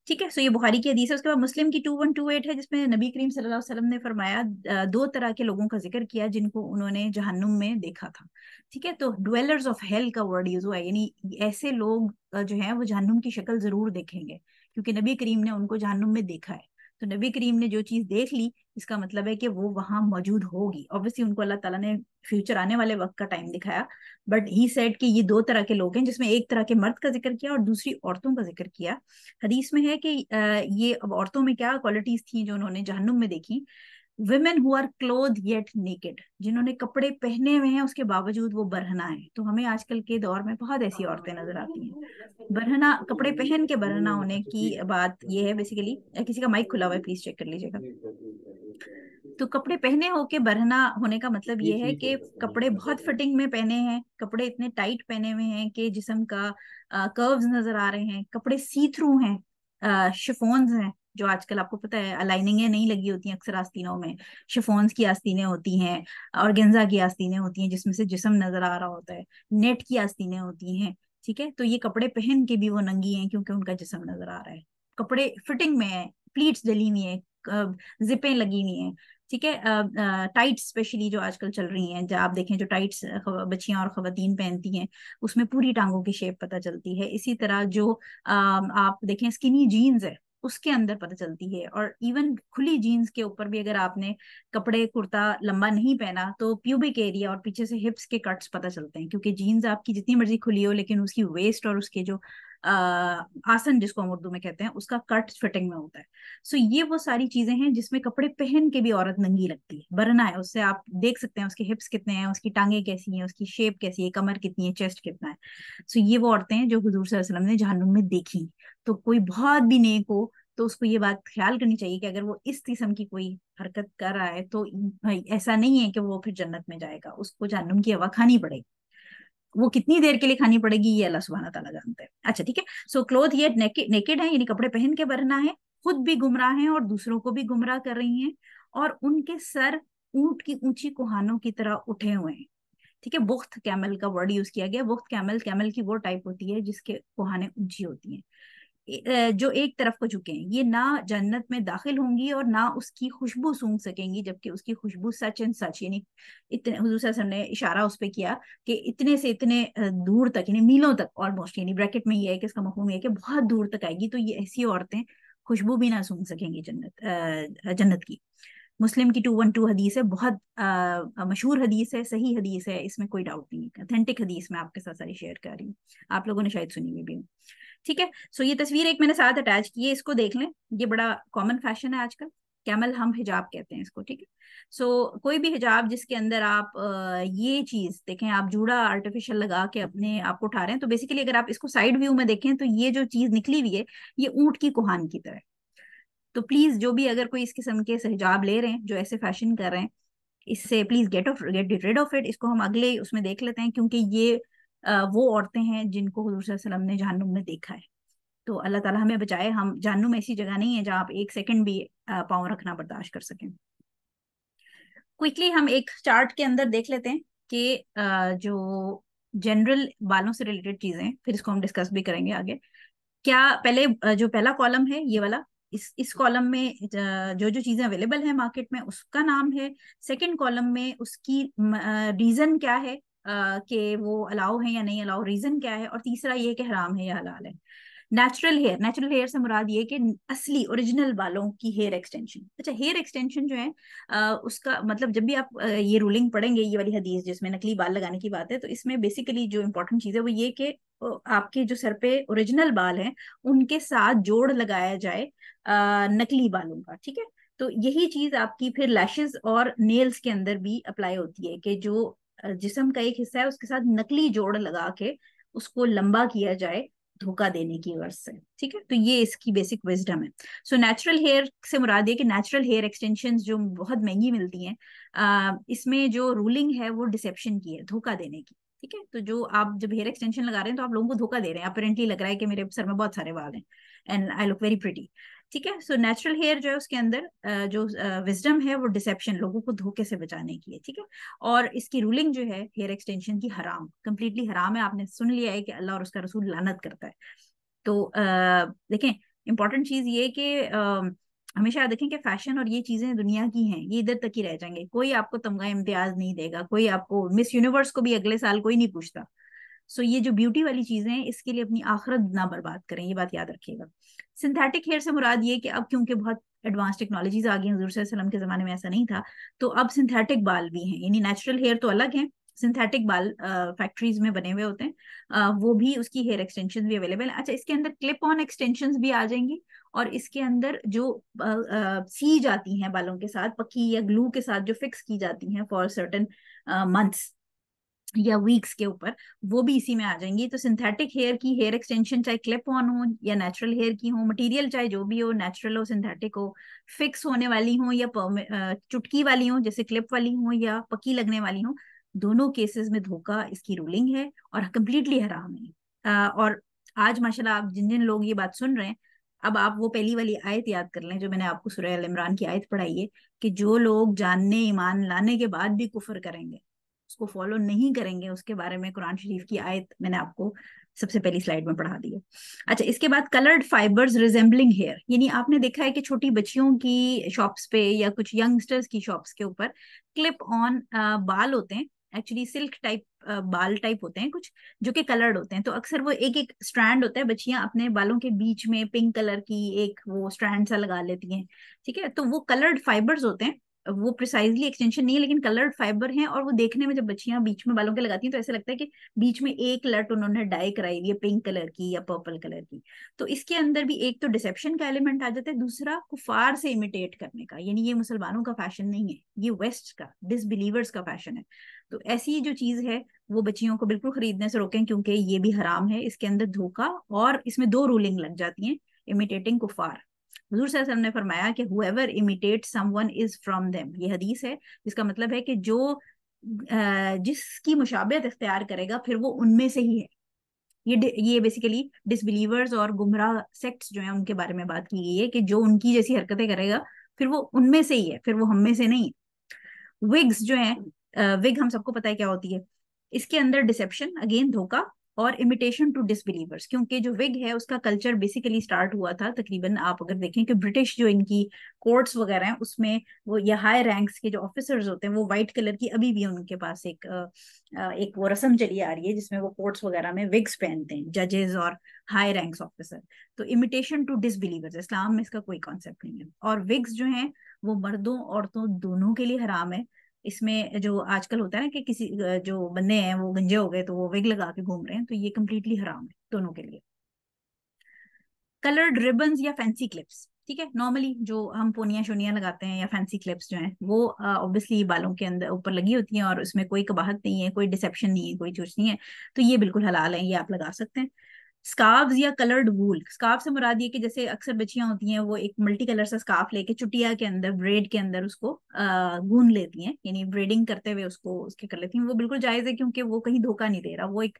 ठीक है, सो ये बुखारी की हदीस है। उसके बाद मुस्लिम की 2128 है, जिसमें नबी करीम सल्लल्लाहु अलैहि वसल्लम ने फरमाया, दो तरह के लोगों का जिक्र किया जिनको उन्होंने जहन्नुम में देखा था। ठीक है, तो डवेलर्स ऑफ हेल का वर्ड यूज हुआ है, यानी ऐसे लोग जो हैं वो जहन्नुम की शक्ल जरूर देखेंगे, क्योंकि नबी करीम ने उनको जहन्नुम में देखा है। तो नबी करीम ने जो चीज देख ली, इसका मतलब है कि वो वहां मौजूद होगी। ऑब्वियसली उनको अल्लाह ताला ने फ्यूचर आने वाले वक्त का टाइम दिखाया, बट ही सेड कि ये दो तरह के लोग हैं, जिसमें एक तरह के मर्द का जिक्र किया और दूसरी औरतों का जिक्र किया। हदीस में है कि ये अब औरतों में क्या क्वालिटीज थी जो उन्होंने जहन्नुम में देखी। women who are clothed yet naked, जिन्होंने कपड़े पहने हुए हैं उसके बावजूद वो बरहना है। तो हमें आजकल के दौर में बहुत ऐसी औरतें नजर आती हैं, बरहना, कपड़े पहन के बरहना होने की बात ये है बेसिकली। किसी का माइक खुला हुआ है, प्लीज चेक कर लीजिएगा। तो कपड़े पहने होके बरहना होने का मतलब ये है कि कपड़े बहुत फिटिंग में पहने हैं, कपड़े इतने टाइट पहने हुए हैं कि जिस्म का कर्व्स नजर आ रहे हैं, कपड़े सी थ्रू हैं, शिफॉन्स हैं, जो आजकल आपको पता है लाइनिंगें नहीं लगी होती हैं अक्सर आस्तीनों में, शिफॉन्स की आस्तीनें होती हैं, ऑर्गेन्जा की आस्तीनें होती हैं जिसमें से जिस्म नजर आ रहा होता है, नेट की आस्तीनें होती हैं। ठीक है, तो ये कपड़े पहन के भी वो नंगी हैं क्योंकि उनका जिस्म नजर आ रहा है, कपड़े फिटिंग में है, प्लीट्स डली हुई है, जिपें लगी हुई हैं। ठीक है, टाइट्स स्पेशली जो आजकल चल रही हैं, जब आप देखें जो टाइट्स बच्चियां और खवातीन पहनती हैं, उसमें पूरी टांगों की शेप पता चलती है। इसी तरह जो आप देखें स्किनी जीन्स है, उसके अंदर पता चलती है। और इवन खुली जीन्स के ऊपर भी अगर आपने कपड़े कुर्ता लंबा नहीं पहना तो प्यूबिक एरिया और पीछे से हिप्स के कट्स पता चलते हैं, क्योंकि जीन्स आपकी जितनी मर्जी खुली हो लेकिन उसकी वेस्ट और उसके जो आसन जिसको हम उर्दू में कहते हैं उसका कट फिटिंग में होता है। सो ये वो सारी चीजें हैं जिसमें कपड़े पहन के भी औरत नंगी लगती है, बरना है उससे आप देख सकते हैं उसके हिप्स कितने हैं, उसकी टांगे कैसी हैं, उसकी शेप कैसी है, कमर कितनी है, चेस्ट कितना है। सो ये वो औरतें हैं जो हुजूर सल्लल्लाहु अलैहि वसल्लम ने जहन्नुम में देखी। तो कोई बहुत भी नेक हो तो उसको ये बात ख्याल करनी चाहिए कि अगर वो इस किस्म की कोई हरकत कर रहा है तो भाई ऐसा नहीं है कि वो फिर जन्नत में जाएगा, उसको जहन्नुम की हवा खानी पड़ेगी। वो कितनी देर के लिए खानी पड़ेगी ये अल्लाह सुब्हाना ताला जानते हैं। अच्छा ठीक है, सो क्लोथ ये नेकेड है, यानी कपड़े पहन के बरना है, खुद भी गुमराह हैं और दूसरों को भी गुमराह कर रही हैं, और उनके सर ऊंट की ऊंची कुहानों की तरह उठे हुए हैं। ठीक है, बुख्त कैमल का वर्ड यूज किया गया। बुख्त कैमल, कैमल की वो टाइप होती है जिसके कुहाने ऊंची होती हैं, जो एक तरफ को झुके हैं, ये ना जन्नत में दाखिल होंगी और ना उसकी खुशबू सूंघ सकेंगी, जबकि उसकी खुशबू सच एंड सच, यानी इतने हुजूर सल्लल्लाहु अलैहि वसल्लम ने इशारा उस पे किया कि इतने से इतने दूर तक, यानी मीलों तक ऑलमोस्ट, यानी ब्रैकेट में ये है कि इसका मफहूम ये है कि बहुत दूर तक आएगी। तो ये ऐसी औरतें खुशबू भी ना सूंघ सकेंगी जन्नत की। मुस्लिम की 212 हदीस है, बहुत मशहूर हदीस है, सही हदीस है, इसमें कोई डाउट नहीं है, ऑथेंटिक हदीस मैं आपके साथ सारी शेयर कर रही हूँ, आप लोगों ने शायद सुनी हुई भी। ठीक है, सो ये तस्वीर एक मैंने साथ अटैच की है, इसको देख लें, ये बड़ा कॉमन फैशन है आजकल, कैमल हम हिजाब कहते हैं इसको। ठीक है, सो कोई भी हिजाब जिसके अंदर आप ये चीज देखें, आप जूड़ा आर्टिफिशियल लगा के अपने आप को उठा रहे हैं, तो बेसिकली अगर आप इसको साइड व्यू में देखें तो ये जो चीज निकली हुई है ये ऊंट की कुहान की तरह है। तो प्लीज जो भी अगर कोई इस किस्म के हिजाब ले रहे हैं जो ऐसे फैशन कर रहे हैं, इससे please get rid of it. इसको हम अगले उसमें देख लेते हैं, क्योंकि ये वो औरतें हैं जिनको हुजूर सल्लल्लाहु अलैहि वसल्लम ने जहन्नुम में देखा है। तो अल्लाह ताला हमें बचाए, हम जहन्नुम ऐसी जगह नहीं है जहाँ आप एक सेकंड भी पाँव रखना बर्दाश्त कर सकें। क्विकली हम एक चार्ट के अंदर देख लेते हैं कि जो जनरल बालों से रिलेटेड चीजें हैं, फिर इसको हम डिस्कस भी करेंगे आगे। क्या पहले जो पहला कॉलम है ये वाला, इस कॉलम में जो जो चीजें अवेलेबल है मार्केट में उसका नाम है। सेकंड कॉलम में उसकी रीजन क्या है कि वो अलाउ है या नहीं अलाउ, रीजन क्या है, और तीसरा ये कि हराम है या हलाल है। नेचुरल हेयर से मुराद ये कि असली ओरिजिनल बालों की हेयर एक्सटेंशन। अच्छा, हेयर एक्सटेंशन जो है उसका मतलब जब भी आप ये रूलिंग पढ़ेंगे, ये वाली हदीस जिसमें नकली बाल लगाने की बात है, तो इसमें बेसिकली जो इंपॉर्टेंट चीज है वो ये कि आपके जो सर पे ओरिजिनल बाल हैं उनके साथ जोड़ लगाया जाए नकली बालों का। ठीक है, तो यही चीज आपकी फिर लैशेस और नेल्स के अंदर भी अप्लाई होती है कि जो जिस्म का एक हिस्सा है उसके साथ नकली जोड़ लगा के उसको लंबा किया जाए धोखा देने की गर्ज से। ठीक है, तो ये इसकी बेसिक विजडम है। सो नेचुरल हेयर से मुराद ये कि नेचुरल हेयर एक्सटेंशन जो बहुत महंगी मिलती हैं, इसमें जो रूलिंग है वो डिसेप्शन की है, धोखा देने की। ठीक है, तो जो आप जब हेयर एक्सटेंशन लगा रहे हैं तो आप लोगों को धोखा दे रहे हैं, अपेरेंटली लग रहा है कि मेरे सर में बहुत सारे बाल हैं and I look very pretty. ठीक है, सो नेचुरल हेयर जो है उसके अंदर जो विजडम है वो डिसेप्शन, लोगों को धोखे से बचाने की है। ठीक है, और इसकी रूलिंग जो है हेयर एक्सटेंशन की हराम, कंप्लीटली हराम है। आपने सुन लिया है कि अल्लाह और उसका रसूल लानत करता है। तो देखें, इंपॉर्टेंट चीज ये कि हमेशा याद रखें कि फैशन और ये चीजें दुनिया की हैं, ये इधर तक ही रह जाएंगे, कोई आपको तमगा इम्तियाज नहीं देगा, कोई आपको मिस यूनिवर्स को भी अगले साल कोई नहीं पूछता। सो ये जो ब्यूटी वाली चीजें हैं इसके लिए अपनी आखिरत ना बर्बाद करें, ये बात याद रखिएगा। सिंथेटिक हेयर से मुराद ये कि अब क्योंकि बहुत एडवांस टेक्नोलॉजीज आ गई, हजूर सल्लल्लाहु अलैहि वसल्लम के जमाने में ऐसा नहीं था, तो अब सिंथेटिक बाल भी हैं, यानी नेचुरल हेयर तो अलग है, सिंथेटिक बाल फैक्ट्रीज में बने हुए होते हैं, वो भी, उसकी हेयर एक्सटेंशन भी अवेलेबल है। अच्छा, इसके अंदर क्लिप ऑन एक्सटेंशन भी आ जाएंगी, और इसके अंदर जो सी जाती हैं बालों के साथ, पक्की या ग्लू के साथ जो फिक्स की जाती हैं फॉर सर्टन मंथ्स या वीक्स के ऊपर, वो भी इसी में आ जाएंगी। तो सिंथेटिक हेयर की हेयर एक्सटेंशन चाहे क्लिप ऑन हो या नेचुरल हेयर की हो, मटेरियल चाहे जो भी हो, नेचुरल हो, सिंथेटिक हो, फिक्स होने वाली हो या चुटकी वाली हो जैसे क्लिप वाली हो, या पक्की लगने वाली हो, दोनों केसेस में धोखा इसकी रूलिंग है और कंप्लीटली हराम है। और आज माशाल्लाह आप जिन जिन लोग ये बात सुन रहे हैं, अब आप वो पहली वाली आयत याद कर लें जो मैंने आपको सूरह अल इमरान की आयत पढ़ाई है, कि जो लोग जानने ईमान लाने के बाद भी कुफर करेंगे, उसको फॉलो नहीं करेंगे, उसके बारे में कुरान शरीफ की आयत मैंने आपको सबसे पहली स्लाइड में पढ़ा दी है। अच्छा, इसके बाद कलर्ड फाइबर्स रिजेंबलिंग हेयर, यानी आपने देखा है कि छोटी बच्चियों की शॉप्स पे या कुछ यंगस्टर्स की शॉप्स के ऊपर क्लिप ऑन बाल होते हैं, एक्चुअली सिल्क टाइप बाल टाइप होते हैं कुछ, जो कि कलर्ड होते हैं। तो अक्सर वो एक एक स्ट्रैंड होता है, बच्चियां अपने बालों के बीच में पिंक कलर की एक वो स्ट्रैंड सा लगा लेती हैं। ठीक है, तो वो कलर्ड फाइबर्स होते हैं, वो प्रिसाइजली एक्सटेंशन नहीं है लेकिन कलर्ड फाइबर हैं, और वो देखने में जब बच्चियां बीच में बालों के लगाती हैं तो ऐसा लगता है कि बीच में एक लट उन्होंने डाई कराई हुई है पिंक कलर की या पर्पल कलर की। तो इसके अंदर भी एक तो डिसेप्शन का एलिमेंट आ जाता है, दूसरा कुफार से इमिटेट करने का, यानी ये मुसलमानों का फैशन नहीं है, ये वेस्ट का, डिसबिलीवर्स का फैशन है। तो ऐसी जो चीज है वो बच्चियों को बिल्कुल खरीदने से रोकें, क्योंकि ये भी हराम है, इसके अंदर धोखा, और इसमें दो रूलिंग लग जाती हैं, इमिटेटिंग कुफार। हुजूर सल्लल्लाहु अलैहि वसल्लम ने फरमाया कि whoever imitates someone is from them, ये हदीस है, जिसका मतलब है कि जो जिसकी मुशाबहत इख्तियार करेगा फिर वो उनमें से ही है। ये बेसिकली डिसबिलीवर्स और गुमराह सेक्ट्स जो है उनके बारे में बात की गई है, कि जो उनकी जैसी हरकतें करेगा फिर वो उनमें से ही है, फिर वो हम में से नहीं है। विग्स जो है, विग हम सबको पता है क्या होती है, इसके अंदर डिसेप्शन, अगेन धोखा, और इमिटेशन टू डिसबिलीवर्स, क्योंकि जो विग है उसका कल्चर बेसिकली स्टार्ट हुआ था तकरीबन, आप अगर देखें कि ब्रिटिश जो इनकी कोर्ट्स वगैरह हैं उसमें वो, या हाई रैंक्स के जो ऑफिसर्स होते हैं वो वाइट कलर की, अभी भी उनके पास एक वो रस्म चली आ रही है जिसमें वो कोर्ट्स वगैरह में विग्स पहनते हैं, जजेस और हाई रैंक्स ऑफिसर। तो इमिटेशन टू डिसबिलीवर्स, इस्लाम में इसका कोई कॉन्सेप्ट नहीं है। और विग्स जो है वो मर्दों औरतों दोनों के लिए हराम है। इसमें जो आजकल होता है ना कि किसी जो बंदे हैं वो गंजे हो गए तो वो विग लगा के घूम रहे हैं, तो ये कम्प्लीटली हराम है दोनों के लिए। कलर्ड रिबन्स या फैंसी क्लिप्स, ठीक है, नॉर्मली जो हम पोनिया शोनिया लगाते हैं या फैंसी क्लिप्स जो हैं वो ऑब्वियसली बालों के अंदर ऊपर लगी होती हैं, और उसमें कोई कबाहत नहीं है, कोई डिसेप्शन नहीं है, कोई चूज नहीं है, तो ये बिल्कुल हलाल है, ये आप लगा सकते हैं। स्कार्व्स या कलर्ड वूल, स्कार्फ से मुराद ये कि जैसे अक्सर बच्चियां होती हैं वो एक मल्टी कलर सा स्कार्फ लेके चुटिया के अंदर, ब्रेड के अंदर उसको गूंद लेती हैं, यानी ब्रेडिंग करते हुए उसको उसके कर लेती हैं, वो बिल्कुल जायज है, क्योंकि वो कहीं धोखा नहीं दे रहा, वो एक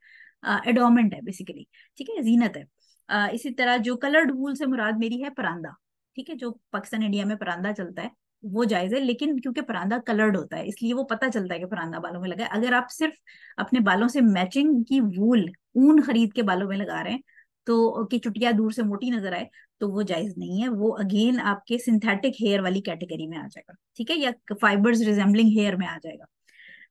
एडोमेंट है बेसिकली। ठीक है, जीनत है। इसी तरह जो कलर्ड वूल से मुराद मेरी है परांदा, ठीक है, जो पाकिस्तान इंडिया में परांदा चलता है वो जायज है, लेकिन क्योंकि परांदा कलर्ड होता है इसलिए वो पता चलता है कि परांदा बालों में लगा है। अगर आप सिर्फ अपने बालों से मैचिंग की वूल, ऊन खरीद के बालों में लगा रहे हैं तो कि चुटिया दूर से मोटी नजर आए, तो वो जायज नहीं है, वो अगेन आपके सिंथेटिक हेयर वाली कैटेगरी में आ जाएगा। ठीक है, या फाइबर्स रिजेंबलिंग हेयर में आ जाएगा।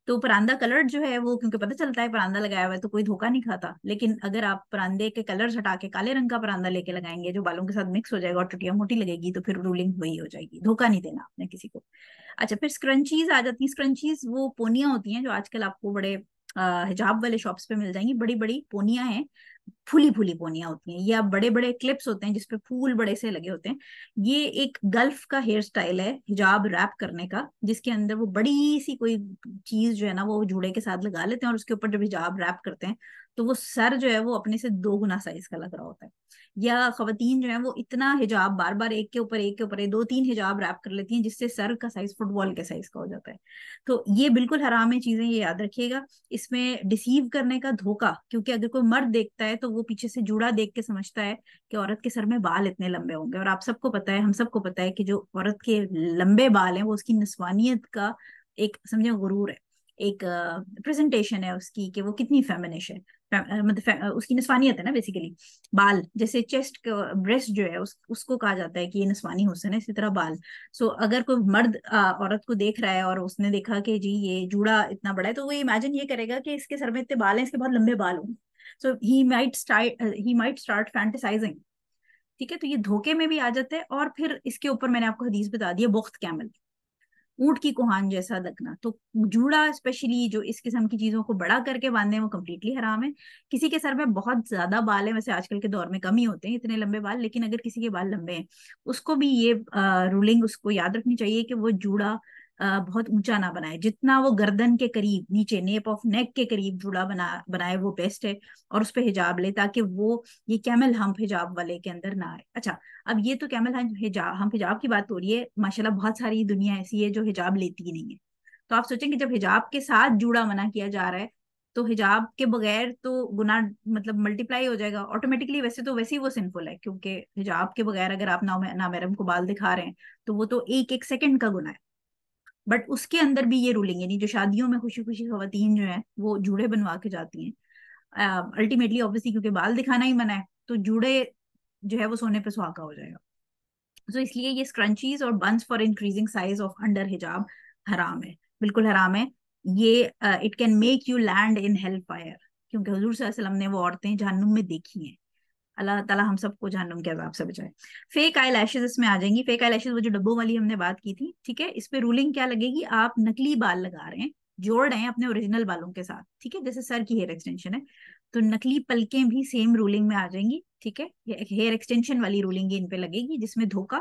तो परांदा कलर जो है वो क्योंकि पता चलता है परांदा लगाया हुआ है तो कोई धोखा नहीं खाता, लेकिन अगर आप परांदे के कलर हटा के काले रंग का परांदा लेके लगाएंगे जो बालों के साथ मिक्स हो जाएगा और चुटिया मोटी लगेगी, तो फिर रूलिंग वही हो जाएगी, धोखा नहीं देना आपने किसी को। अच्छा, फिर स्क्रंचीज आ जाती हैं। स्क्रंचीज वो पोनियां होती हैं जो आजकल आपको बड़े हिजाब वाले शॉप्स पे मिल जाएंगी, बड़ी बड़ी पोनियां हैं, फूली फूली पोनियां होती हैं, या बड़े बड़े क्लिप्स होते हैं जिसपे फूल बड़े से लगे होते हैं। ये एक गल्फ का हेयर स्टाइल है हिजाब रैप करने का, जिसके अंदर वो बड़ी सी कोई चीज जो है ना वो जूड़े के साथ लगा लेते हैं और उसके ऊपर जब हिजाब रैप करते हैं तो वो सर जो है वो अपने से 2 गुना साइज का लग रहा होता है। या खवातीन जो है वो इतना हिजाब बार बार एक के ऊपर एक के ऊपर 2-3 हिजाब रैप कर लेती हैं, जिससे सर का साइज फुटबॉल के साइज का हो जाता है। तो ये बिल्कुल हराम है चीजें, ये याद रखिएगा। इसमें डिसीव करने का धोखा, क्योंकि अगर कोई मर्द देखता है तो वो पीछे से जूड़ा देख के समझता है कि औरत के सर में बाल इतने लंबे होंगे, और आप सबको पता है, हम सबको पता है कि जो औरत के लंबे बाल हैं वो उसकी निस्वानियत का एक समझे गुरूर है, एक प्रेजेंटेशन है उसकी कि वो कितनी फेमिनिश है। मतलब उसकी निस्वानियत है ना बेसिकली। बाल जैसे चेस्ट ब्रेस्ट जो है उसको कहा जाता है कि ये निस्वानी हुस्न है, इसी तरह बाल। सो अगर कोई मर्द औरत को देख रहा है और उसने देखा कि जी ये जूड़ा इतना बड़ा है, तो वो इमेजिन ये करेगा कि इसके सर में इतने बाल हैं, इसके बहुत लंबे बाल होंगे। सो ही माइट स्टार्ट फैंटेसाइजिंग। ठीक है, तो ये धोखे में भी आ जाते हैं। और फिर इसके ऊपर मैंने आपको हदीस बता दी है, बुख्त कैमल, ऊंट की कुहान जैसा लगना। तो जूड़ा स्पेशली जो इस किस्म की चीजों को बड़ा करके बांधने वो कम्प्लीटली हराम है। किसी के सर में बहुत ज्यादा बाल है, वैसे आजकल के दौर में कम ही होते हैं इतने लंबे बाल, लेकिन अगर किसी के बाल लंबे हैं उसको भी ये रूलिंग उसको याद रखनी चाहिए कि वो जूड़ा बहुत ऊंचा ना बनाए। जितना वो गर्दन के करीब नीचे नेप ऑफ नेक के करीब जूड़ा बनाए वो बेस्ट है। और उस पर हिजाब ले, ताकि वो ये कैमल हम्प हिजाब वाले के अंदर ना आए। अच्छा, अब ये तो कैमल हम हिजाब की बात हो रही है, माशाल्लाह बहुत सारी दुनिया ऐसी है जो हिजाब लेती ही नहीं है। तो आप सोचेंगे जब हिजाब के साथ जूड़ा मना किया जा रहा है, तो हिजाब के बगैर तो गुनाह मतलब मल्टीप्लाई हो जाएगा ऑटोमेटिकली। वैसे ही वो सिंफुल है, क्योंकि हिजाब के बगैर अगर आप नामहरम को बाल दिखा रहे हैं तो वो तो एक एक सेकंड का गुनाह है। बट उसके अंदर भी ये रूलिंग, यानी जो शादियों में खुशी खुशी खवातीन जो है वो जूड़े बनवा के जाती हैं, अल्टीमेटली ऑब्वियसली क्योंकि बाल दिखाना ही मना है, तो जूड़े जो है वो सोने पे सुहागा हो जाएगा। तो इसलिए ये स्क्रंचीज और buns for increasing size of under हिजाब हराम है, बिल्कुल हराम है। ये it can make you land in hell fire, क्योंकि हुजूर सल्लल्लाहु अलैहि वसल्लम ने वो औरतें जहन्नुम में देखी हैं। अल्लाह ताला हम सबको जहन्नुम के अजाब से बचाए। फेक आई लैशेज इसमें आ जाएंगी। फेक आई लैशेज वो जो डब्बों वाली हमने बात की थी, ठीक है, इस पे रूलिंग क्या लगेगी? आप नकली बाल लगा रहे हैं, जोड़ रहे हैं अपने ओरिजिनल बालों के साथ, ठीक है, जैसे सर की हेयर एक्सटेंशन है, तो नकली पलकें भी सेम रूलिंग में आ जाएंगी। ठीक है, हेयर एक्सटेंशन वाली रूलिंग इन पे लगेगी, जिसमें धोखा,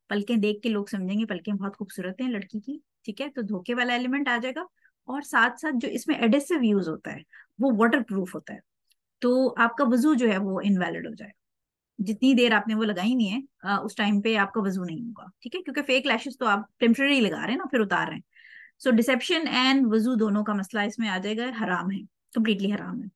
पलकें देख के लोग समझेंगे पलकें बहुत खूबसूरत हैं लड़की की, ठीक है, तो धोखे वाला एलिमेंट आ जाएगा। और साथ साथ जो इसमें एडेसिव यूज होता है वो वाटर प्रूफ होता है, तो आपका वजू जो है वो इनवैलिड हो जाएगा। जितनी देर आपने वो लगाई हुई है उस टाइम पे आपका वजू नहीं होगा, ठीक है, क्योंकि फेक लैशेस तो आप टेम्पररी लगा रहे हैं ना, फिर उतार रहे हैं। सो डिसेप्शन एंड वजू दोनों का मसला इसमें आ जाएगा, हराम है, कम्प्लीटली हराम है।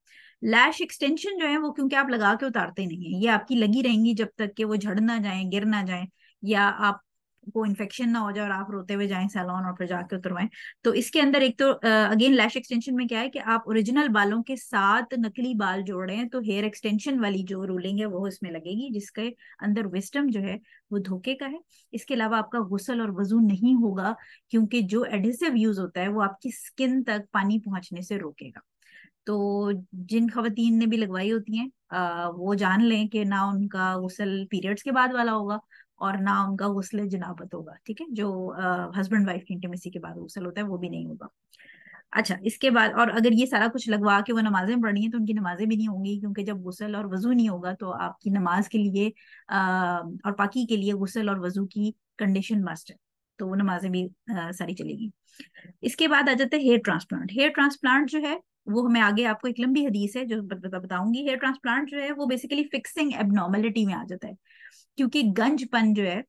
लैश एक्सटेंशन जो है वो क्योंकि आप लगा के उतारते नहीं है, ये आपकी लगी रहेंगी जब तक कि वो झड़ ना जाए, गिर ना जाए, या आपको इन्फेक्शन ना हो जाए और आप रोते हुए जाएं सैलून और फिर जाके उतरवाएं। तो इसके अंदर एक तो अगेन लैश एक्सटेंशन में क्या है कि आप ओरिजिनल बालों के साथ नकली बाल जोड़ रहे हैं, तो हेयर एक्सटेंशन वाली जो रूलिंग है वो इसमें लगेगी, जिसके अंदर विस्डम जो है वो धोखे का है। इसके अलावा आपका गुस्ल और वजू नहीं होगा, क्योंकि जो एडिसिव यूज होता है वो आपकी स्किन तक पानी पहुंचने से रोकेगा। तो जिन खवातीन ने भी लगवाई होती हैं वो जान लें कि ना उनका गुस्ल पीरियड्स के बाद वाला होगा और ना उनका गुस्ल जनाबत होगा, ठीक है, जो हस्बैंड वाइफ की इंटीमेसी के बाद गुस्ल होता है वो भी नहीं होगा। अच्छा, इसके बाद और अगर ये सारा कुछ लगवा के वो नमाजें पढ़नी है तो उनकी नमाजें भी नहीं होंगी, क्योंकि जब गुस्ल और वजू नहीं होगा तो आपकी नमाज के लिए और पाकी के लिए गुस्ल और वजू की कंडीशन मस्ट है, तो वो नमाजें भी सारी चलेगी। इसके बाद आ जाते हैं हेयर ट्रांसप्लांट। हेयर ट्रांसप्लांट जो है वो हमें आगे आपको एक लंबी हदीस है जो बताऊंगी। हेयर ट्रांसप्लांट जो है वो बेसिकली फिक्सिंग एबनॉर्मलिटी में आ जाता है, क्योंकि गंजपन जो है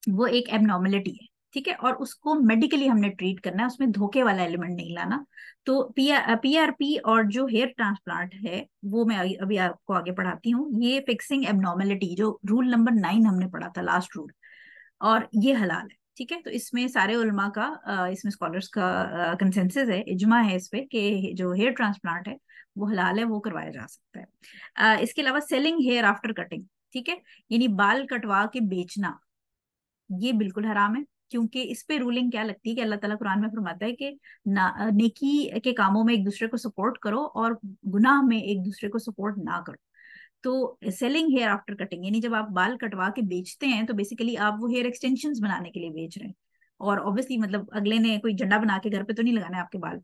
वो एक एबनॉर्मलिटी है, ठीक है, और उसको मेडिकली हमने ट्रीट करना है, उसमें धोखे वाला एलिमेंट नहीं लाना। तो पीआरपी और जो हेयर ट्रांसप्लांट है वो मैं अभी आपको आगे पढ़ाती हूँ। ये फिक्सिंग एबनॉर्मलिटी जो रूल नंबर 9 हमने पढ़ा था, लास्ट रूल, और ये हलाल है, ठीक है। तो इसमें सारे उलमा का इसमें स्कॉलर्स का कंसेंसस है, इजमा है इस पे कि जो हेयर ट्रांसप्लांट है वो हलाल है, वो करवाया जा सकता है। इसके अलावा सेलिंग हेयर आफ्टर कटिंग, ठीक है, यानी बाल कटवा के बेचना, ये बिल्कुल हराम है। क्योंकि इस पे रूलिंग क्या लगती है कि अल्लाह ताला कुरान में फरमाता है कि नेकी के कामों में एक दूसरे को सपोर्ट करो और गुनाह में एक दूसरे को सपोर्ट ना करो। तो सेलिंग हेयर आफ्टर कटिंग, यानी जब आप बाल कटवा के बेचते हैं तो बेसिकली आप वो हेयर एक्सटेंशन बनाने के लिए बेच रहे हैं, और ऑब्वियसली मतलब अगले ने कोई झंडा बना के घर पे तो नहीं लगाना है आपके बाल।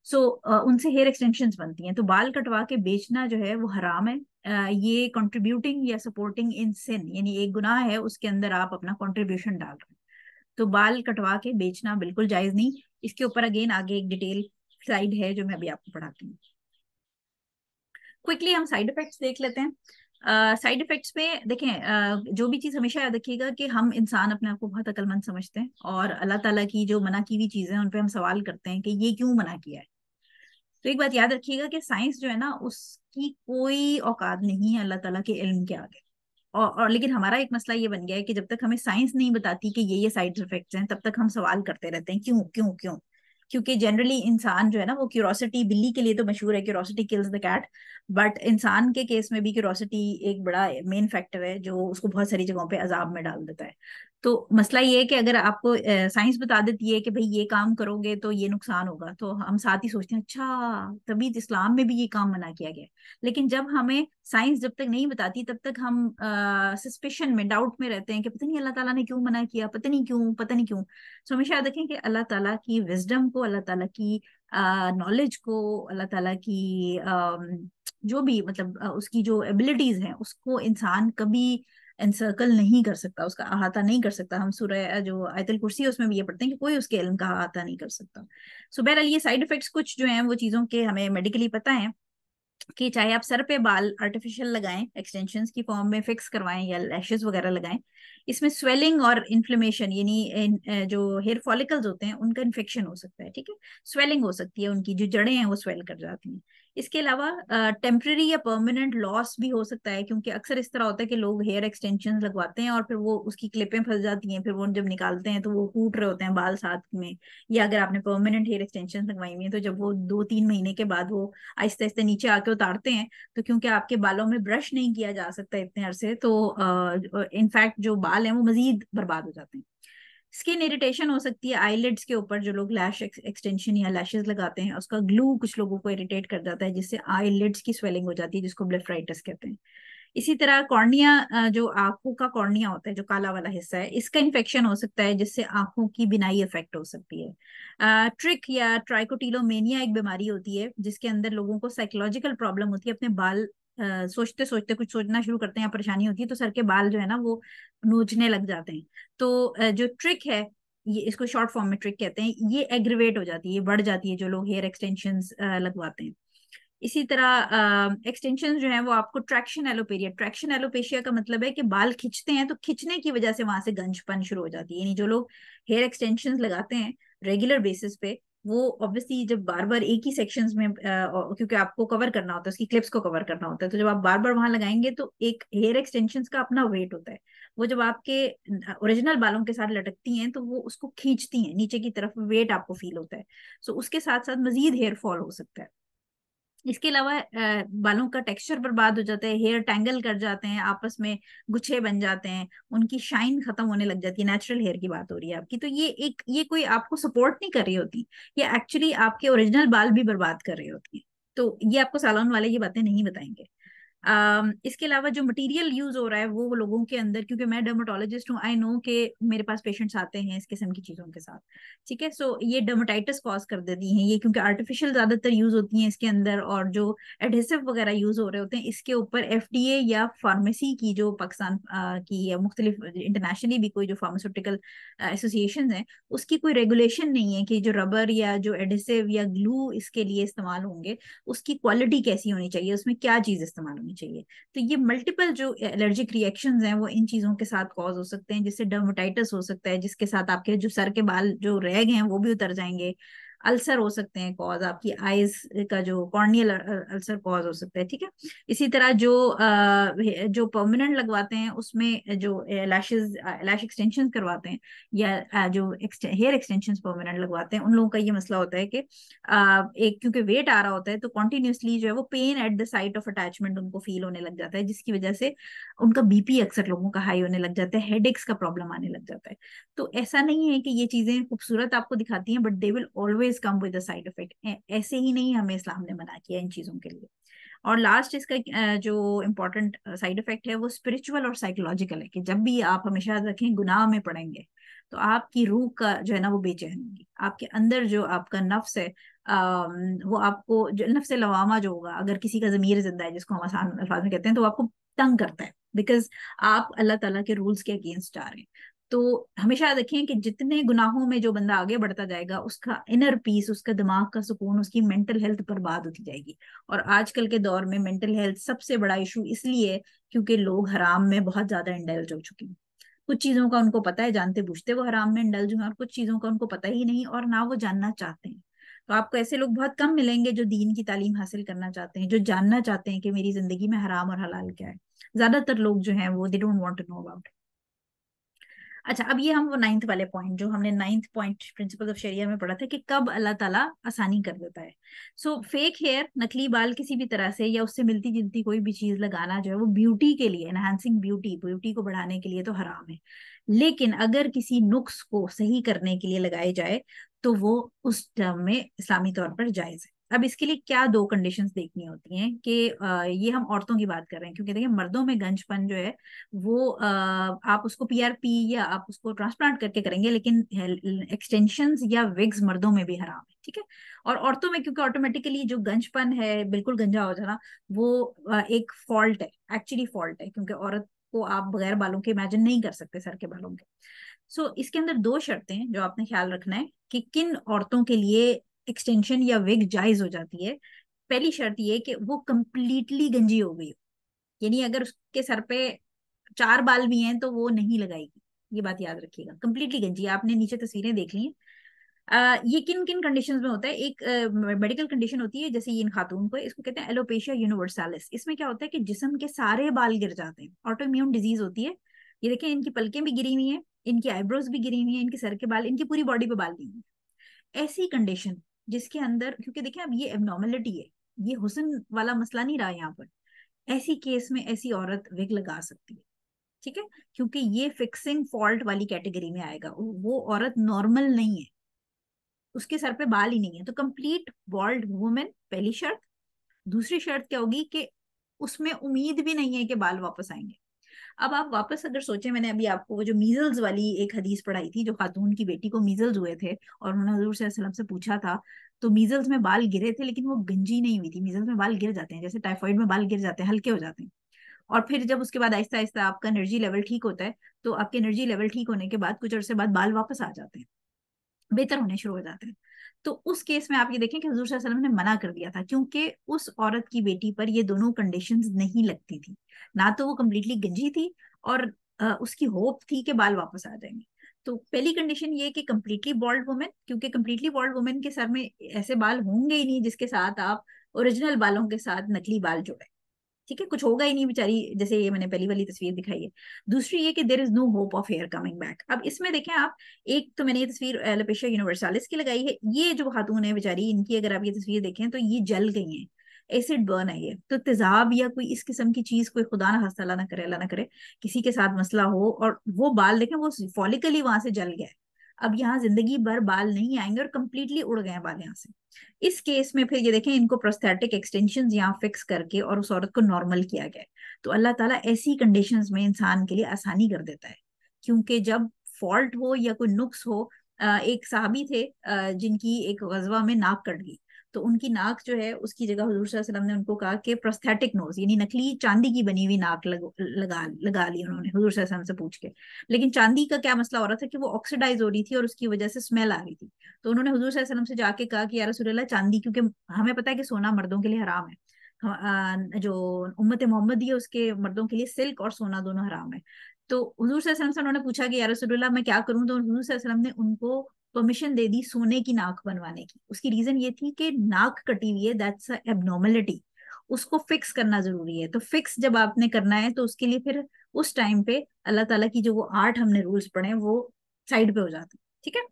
सो उनसे हेयर एक्सटेंशन बनती हैं, तो बाल कटवा के बेचना जो है वो हराम है। ये कंट्रीब्यूटिंग या सपोर्टिंग इन सिन, यानी एक गुनाह है उसके अंदर आप अपना कंट्रीब्यूशन डाल रहे हैं। तो बाल कटवा के बेचना बिल्कुल जायज नहीं। इसके ऊपर अगेन आगे एक डिटेल स्लाइड है जो मैं अभी आपको पढ़ाती हूँ। क्विकली हम साइड इफेक्ट्स देख लेते हैं। साइड इफेक्ट्स में देखें, जो भी चीज हमेशा याद रखिएगा कि हम इंसान अपने आप को बहुत अक्लमंद समझते हैं, और अल्लाह ताला की जो मना की हुई चीजें हैं उन पे हम सवाल करते हैं कि ये क्यों मना किया है। तो एक बात याद रखिएगा कि साइंस जो है ना, उसकी कोई औकात नहीं है अल्लाह ताला के इल्म के आगे। और लेकिन हमारा एक मसला ये बन गया है कि जब तक हमें साइंस नहीं बताती कि ये साइड इफेक्ट्स हैं, तब तक हम सवाल करते रहते हैं क्यों क्यों क्यों। क्योंकि जनरली इंसान जो है ना, वो क्यूरोसिटी, बिल्ली के लिए तो मशहूर है curiosity kills the cat, but इंसान के केस में भी क्यूरोसिटी एक बड़ा मेन फैक्टर है जो उसको बहुत सारी जगहों पे अजाब में डाल देता है। तो मसला ये है कि अगर आपको साइंस बता देती है कि भाई ये काम करोगे तो ये नुकसान होगा, तो हम साथ ही सोचते हैं अच्छा तभी तो इस्लाम में भी ये काम मना किया गया है। लेकिन जब हमें साइंस जब तक नहीं बताती, तब तक हम सस्पिशन में, डाउट में रहते हैं कि पता नहीं अल्लाह ताला ने क्यों मना किया, पता नहीं क्यों, पता नहीं क्यों। सो हमेशा याद रखें कि अल्लाह ताला की विजडम को, अल्लाह ताला की नॉलेज को, अल्लाह ताला की जो भी मतलब उसकी जो एबिलिटीज हैं उसको इंसान कभी एनसर्कल नहीं कर सकता, उसका अहाता नहीं कर सकता। हम सूरह जो आयतल कुर्सी है उसमें भी ये पढ़ते हैं कि कोई उसके इल्म का अहाता नहीं कर सकता। सो बहरहाल ये साइड इफेक्ट्स कुछ जो हैं वो चीजों के हमें मेडिकली पता है, कि चाहे आप सर पे बाल आर्टिफिशियल लगाएं, एक्सटेंशंस की फॉर्म में फिक्स करवाएं, या लैशेस वगैरह लगाएं, इसमें स्वेलिंग और इन्फ्लेमेशन, यानी जो हेयर फॉलिकल्स होते हैं उनका इन्फेक्शन हो सकता है। ठीक है, स्वेलिंग हो सकती है, उनकी जो जड़ें हैं वो स्वेल कर जाती हैं। इसके अलावा टेम्पररी या परमानेंट लॉस भी हो सकता है, क्योंकि अक्सर इस तरह होता है कि लोग हेयर एक्सटेंशन लगवाते हैं और फिर वो उसकी क्लिपें फंस जाती हैं, फिर वो जब निकालते हैं तो वो टूट रहे होते हैं बाल साथ में। या अगर आपने परमानेंट हेयर एक्सटेंशन लगवाई हुई है, तो जब वो 2-3 महीने के बाद वो आहिस्ते आहिस्ते नीचे आके उतारते हैं, तो क्योंकि आपके बालों में ब्रश नहीं किया जा सकता इतने अरसे, तो इनफैक्ट जो बाल हैं वो मजीद बर्बाद हो जाते हैं। स्किन इरिटेशन हो सकती है आईलिड्स के ऊपर, जो लोग लैश एक्सटेंशन या लैशेस लगाते हैं उसका ग्लू कुछ लोगों को इरिटेट कर जाता है, जिससे आईलिड्स की स्वेलिंग हो जाती है, जिसको ब्लेफराइटिस कहते हैं। इसी तरह कॉर्निया, जो आंखों का कॉर्निया होता है, जो काला वाला हिस्सा है, इसका इन्फेक्शन हो सकता है, जिससे आंखों की बिनाई इफेक्ट हो सकती है। ट्रिक या ट्राइकोटिलोमेनिया एक बीमारी होती है जिसके अंदर लोगों को साइकोलॉजिकल प्रॉब्लम होती है, अपने बाल सोचते सोचते कुछ सोचना शुरू करते हैं या परेशानी होती है, तो सर के बाल जो है ना वो नोचने लग जाते हैं। तो जो ट्रिक है, ये इसको शॉर्ट फॉर्म में ट्रिक कहते हैं, ये एग्रीवेट हो जाती है, ये बढ़ जाती है जो लोग हेयर एक्सटेंशन लगवाते हैं। इसी तरह एक्सटेंशन जो है वो आपको ट्रैक्शन एलोपेशिया का मतलब है कि बाल खिंचते हैं, तो खिंचने की वजह से वहां से गंजपन शुरू हो जाती है। यानी जो लोग हेयर एक्सटेंशन लगाते हैं रेगुलर बेसिस पे, वो ऑब्वियसली जब बार बार एक ही सेक्शंस में क्योंकि आपको कवर करना होता है, उसकी क्लिप्स को कवर करना होता है, तो जब आप बार बार वहां लगाएंगे तो एक हेयर एक्सटेंशन का अपना वेट होता है, वो जब आपके ओरिजिनल बालों के साथ लटकती हैं तो वो उसको खींचती हैं नीचे की तरफ, वेट आपको फील होता है। सो उसके साथ साथ मजीद हेयर फॉल हो सकता है। इसके अलावा बालों का टेक्सचर बर्बाद हो जाता है, हेयर टैंगल कर जाते हैं आपस में, गुच्छे बन जाते हैं, उनकी शाइन खत्म होने लग जाती है। नेचुरल हेयर की बात हो रही है आपकी, तो ये कोई आपको सपोर्ट नहीं कर रही होती, ये एक्चुअली आपके ओरिजिनल बाल भी बर्बाद कर रही होती है। तो ये आपको सैलून वाले ये बातें नहीं बताएंगे। इसके अलावा जो मटेरियल यूज हो रहा है वो लोगों के अंदर, क्योंकि मैं डर्मेटोलॉजिस्ट हूँ, आई नो कि मेरे पास पेशेंट्स आते हैं इस किस्म की चीजों के साथ। ठीक है, सो ये डर्मेटाइटिस कॉज कर देती हैं ये, क्योंकि आर्टिफिशियल ज्यादातर यूज होती हैं इसके अंदर, और जो एडहेसिव वगैरह यूज हो रहे होते हैं इसके ऊपर एफडीए या फार्मेसी की जो पाकिस्तान की या मुख्तलिफ इंटरनेशनली भी कोई जो फार्मास्यूटिकल एसोसिएशन है, उसकी कोई रेगुलेशन नहीं है कि जो रबर या जो एडहेसिव या ग्लू इसके लिए इस्तेमाल होंगे उसकी क्वालिटी कैसी होनी चाहिए, उसमें क्या चीज इस्तेमाल होनी चाहिए। तो ये मल्टीपल जो एलर्जिक रिएक्शंस हैं वो इन चीजों के साथ कॉज हो सकते हैं, जिससे डर्मेटाइटिस हो सकता है, जिसके साथ आपके जो सर के बाल जो रह गए हैं वो भी उतर जाएंगे। अल्सर हो सकते हैं कॉज, आपकी आईज का जो कॉर्नियल अल्सर कॉज हो सकता है। ठीक है, इसी तरह जो परमानेंट लगवाते हैं उसमें जो लैश एक्सटेंशन करवाते हैं, या जो हेयर एक्सटेंशन परमानेंट लगवाते हैं, उन लोगों का ये मसला होता है कि एक क्योंकि वेट आ रहा होता है, तो कॉन्टिन्यूसली जो है वो pen at the site of attachment उनको फील होने लग जाता है, जिसकी वजह से उनका बीपी अक्सर लोगों का हाई होने लग जाता है, हेडेक्स का प्रॉब्लम आने लग जाता है। तो ऐसा नहीं है कि ये चीजें खूबसूरत आपको दिखाती हैं, but they will always come with the side effect. ऐसे ही नहीं हमें इस्लाम ने मना किया इन चीजों के लिए। और लास्ट इसका जो इम्पोर्टेंट साइड इफेक्ट है वो स्पिरिचुअल और साइकोलॉजिकल है, कि जब भी आप हमेशा याद रखें गुनाह में पड़ेंगे तो आपकी रूह का जो है ना वो बेचैन होगी, आपके अंदर जो आपका नफ्स है, वो आपको जो नफ्स लवामा जो होगा, अगर किसी का जमीर जिंदा है जिसको हम आसान अल्फाज में कहते हैं, तो वो आपको तंग करता है, बिकॉज आप अल्लाह ताला के रूल्स के अगेंस्ट जा रहे हैं। तो हमेशा देखें कि जितने गुनाहों में जो बंदा आगे बढ़ता जाएगा, उसका इनर पीस, उसका दिमाग का सुकून, उसकी मेंटल हेल्थ बर्बाद होती जाएगी। और आजकल के दौर में मेंटल हेल्थ सबसे बड़ा इशू इसलिए है क्योंकि लोग हराम में बहुत ज्यादा इंडल्ज हो चुके हैं। कुछ चीजों का उनको पता है, जानते बूझते वो हराम में इंडल्ज हुए, और कुछ चीजों का उनको पता ही नहीं और ना वो जानना चाहते हैं। तो आपको ऐसे लोग बहुत कम मिलेंगे जो दीन की तालीम हासिल करना चाहते हैं, जो जानना चाहते हैं कि मेरी जिंदगी में हराम और हलाल क्या है। ज्यादातर लोग जो हैं वो they don't want to know about. अच्छा, अब ये हम वो नाइन्थ वाले पॉइंट, जो हमने नाइन्थ पॉइंट प्रिंसिपल ऑफ शरिया में पढ़ा था कि कब अल्लाह ताला आसानी कर देता है। सो फेक हेयर, नकली बाल किसी भी तरह से या उससे मिलती जुलती कोई भी चीज लगाना जो है वो ब्यूटी के लिए, एनहांसिंग ब्यूटी, ब्यूटी को बढ़ाने के लिए तो हराम है। लेकिन अगर किसी नुक्स को सही करने के लिए लगाए जाए तो वो उस टर्म में इस्लामी तौर पर जायज है। अब इसके लिए क्या दो कंडीशंस देखनी होती हैं कि ये हम औरतों की बात कर रहे हैं, क्योंकि देखिए मर्दों में गंजपन जो है वो आप उसको पीआरपी या आप उसको ट्रांसप्लांट करके करेंगे, लेकिन एक्सटेंशंस या विग्स मर्दों में भी हराम है, ठीक है। और औरतों में क्योंकि ऑटोमेटिकली जो गंजपन है, बिल्कुल गंजा हो जाना, वो एक फॉल्ट है, एक्चुअली फॉल्ट है, क्योंकि औरत को आप बगैर बालों के इमेजिन नहीं कर सकते, सर के बालों के। सो इसके अंदर दो शर्तें हैं जो आपने ख्याल रखना है कि किन औरतों के लिए एक्सटेंशन या विग जायज हो जाती है। पहली शर्त ये कि वो कंप्लीटली गंजी हो गई हो, यानी अगर उसके सर पे चार बाल भी हैं तो वो नहीं लगाएगी। ये बात याद रखिएगा, कंप्लीटली गंजी। आपने नीचे तस्वीरें देख ली हैं। ये किन किन कंडीशंस में होता है? एक मेडिकल कंडीशन होती है, जैसे ये इन खातून को, इसको कहते हैं एलोपेशिया यूनिवर्सालिस। इसमें क्या होता है कि जिस्म के सारे बाल गिर जाते हैं, ऑटो इम्यून डिजीज होती है। ये देखें, इनकी पलकें भी गिरी हुई हैं, इनकी आईब्रोज भी गिरी हुई हैं, इनके सर के बाल, इनकी पूरी बॉडी पे बाल नहीं है। ऐसी कंडीशन जिसके अंदर, क्योंकि देखें अब ये एबनॉर्मेलिटी है, ये हुस्न वाला मसला नहीं रहा यहाँ पर। ऐसी केस में ऐसी औरत विग लगा सकती है, ठीक है, क्योंकि ये फिक्सिंग फॉल्ट वाली कैटेगरी में आएगा। वो औरत नॉर्मल नहीं है, उसके सर पे बाल ही नहीं है। तो कंप्लीट बॉल्ड वुमेन, पहली शर्त। दूसरी शर्त क्या होगी कि उसमें उम्मीद भी नहीं है कि बाल वापस आएंगे। अब आप वापस अगर सोचें, मैंने अभी आपको वो जो मीजल्स वाली एक हदीस पढ़ाई थी, जो खातून की बेटी को मीजल्स हुए थे और उन्होंने हजूर सल्लल्लाहु अलैहि वसल्लम से पूछा था, तो मीजल्स में बाल गिरे थे लेकिन वो गंजी नहीं हुई थी। मीजल्स में बाल गिर जाते हैं, जैसे टाइफाइड में बाल गिर जाते हैं, हल्के हो जाते हैं। और फिर जब उसके बाद आहिस्ता आहिस्ता आपका एनर्जी लेवल ठीक होता है, तो आपके एनर्जी लेवल ठीक होने के बाद कुछ अरसे बाद बाल वापस आ जाते हैं, बेहतर होने शुरू हो जाते हैं। तो उस केस में आप ये देखें कि हजूर सल्लल्लाहु अलैहि वसल्लम ने मना कर दिया था, क्योंकि उस औरत की बेटी पर ये दोनों कंडीशंस नहीं लगती थी। ना तो वो कम्प्लीटली गंजी थी, और उसकी होप थी कि बाल वापस आ जाएंगे। तो पहली कंडीशन ये कि कम्प्लीटली बॉल्ड वुमेन, क्योंकि कम्प्लीटली बॉल्ड वुमेन के सर में ऐसे बाल होंगे ही नहीं जिसके साथ आप ओरिजिनल बालों के साथ नकली बाल जोड़े, ठीक है, कुछ होगा ही नहीं बेचारी, जैसे ये मैंने पहली वाली तस्वीर दिखाई है। दूसरी ये कि there is no hope of hair coming back. अब इसमें देखें आप, एक तो मैंने ये तस्वीर एलोपेशिया यूनिवर्सालिस की लगाई है। ये जो खातून है बेचारी, इनकी अगर आप ये तस्वीर देखें तो ये जल गई हैं, एसिड बर्न है ये। तो तेजाब या कोई इस किस्म की चीज, कोई खुदा ना खास्ता, अल्लाह ना करे, अल्लाह ना करे किसी के साथ मसला हो और वो बाल देखें, वो फॉलिकल ही वहां से जल गया है। अब यहाँ जिंदगी भर बाल नहीं आएंगे और कंप्लीटली उड़ गए हैं बाल यहाँ से। इस केस में फिर ये देखें, इनको प्रोस्थेटिक एक्सटेंशन यहाँ फिक्स करके और उस औरत को नॉर्मल किया गया है। तो अल्लाह ताला ऐसी कंडीशंस में इंसान के लिए आसानी कर देता है, क्योंकि जब फॉल्ट हो या कोई नुक्स हो, एक साहबी थे जिनकी एक गजवा में नाक कट गई। तो उनकी नाक जो है उसकी जगह हुजूर सल्लल्लाहु अलैहि वसल्लम ने उनको कहा कि प्रोस्थेटिक नोज, यानी नकली चांदी की बनी हुई नाक लगा लगा ली उन्होंने हुजूर सल्लल्लाहु अलैहि वसल्लम से पूछ के। लेकिन चांदी का क्या मसला हो रहा था कि वो ऑक्सीडाइज हो रही थी और उसकी वजह से स्मेल आ रही थी। तो उन्होंने हुजूर सल्लल्लाहु अलैहि वसल्लम से जाके कहा कि या रसूल अल्लाह, चांदी, क्योंकि हमें पता है कि सोना मर्दों के लिए हराम है, जो उम्मत मोहम्मदी है उसके मर्दों के लिए सिल्क और सोना दोनों हराम है। तो हुजूर सल्लल्लाहु अलैहि वसल्लम से उन्होंने पूछा कि या रसूल अल्लाह मैं क्या करूं? तो हुजूर सल्लल्लाहु अलैहि वसल्लम ने उनको परमिशन दे दी सोने की नाक बनवाने की। उसकी रीजन ये थी कि नाक कटी हुई है, दैट्स एबनॉर्मलिटी, उसको फिक्स करना जरूरी है। तो फिक्स जब आपने करना है तो उसके लिए फिर उस टाइम पे अल्लाह ताला की जो वो 8 हमने रूल्स पढ़े हैं वो साइड पे हो जाते हैं, ठीक है।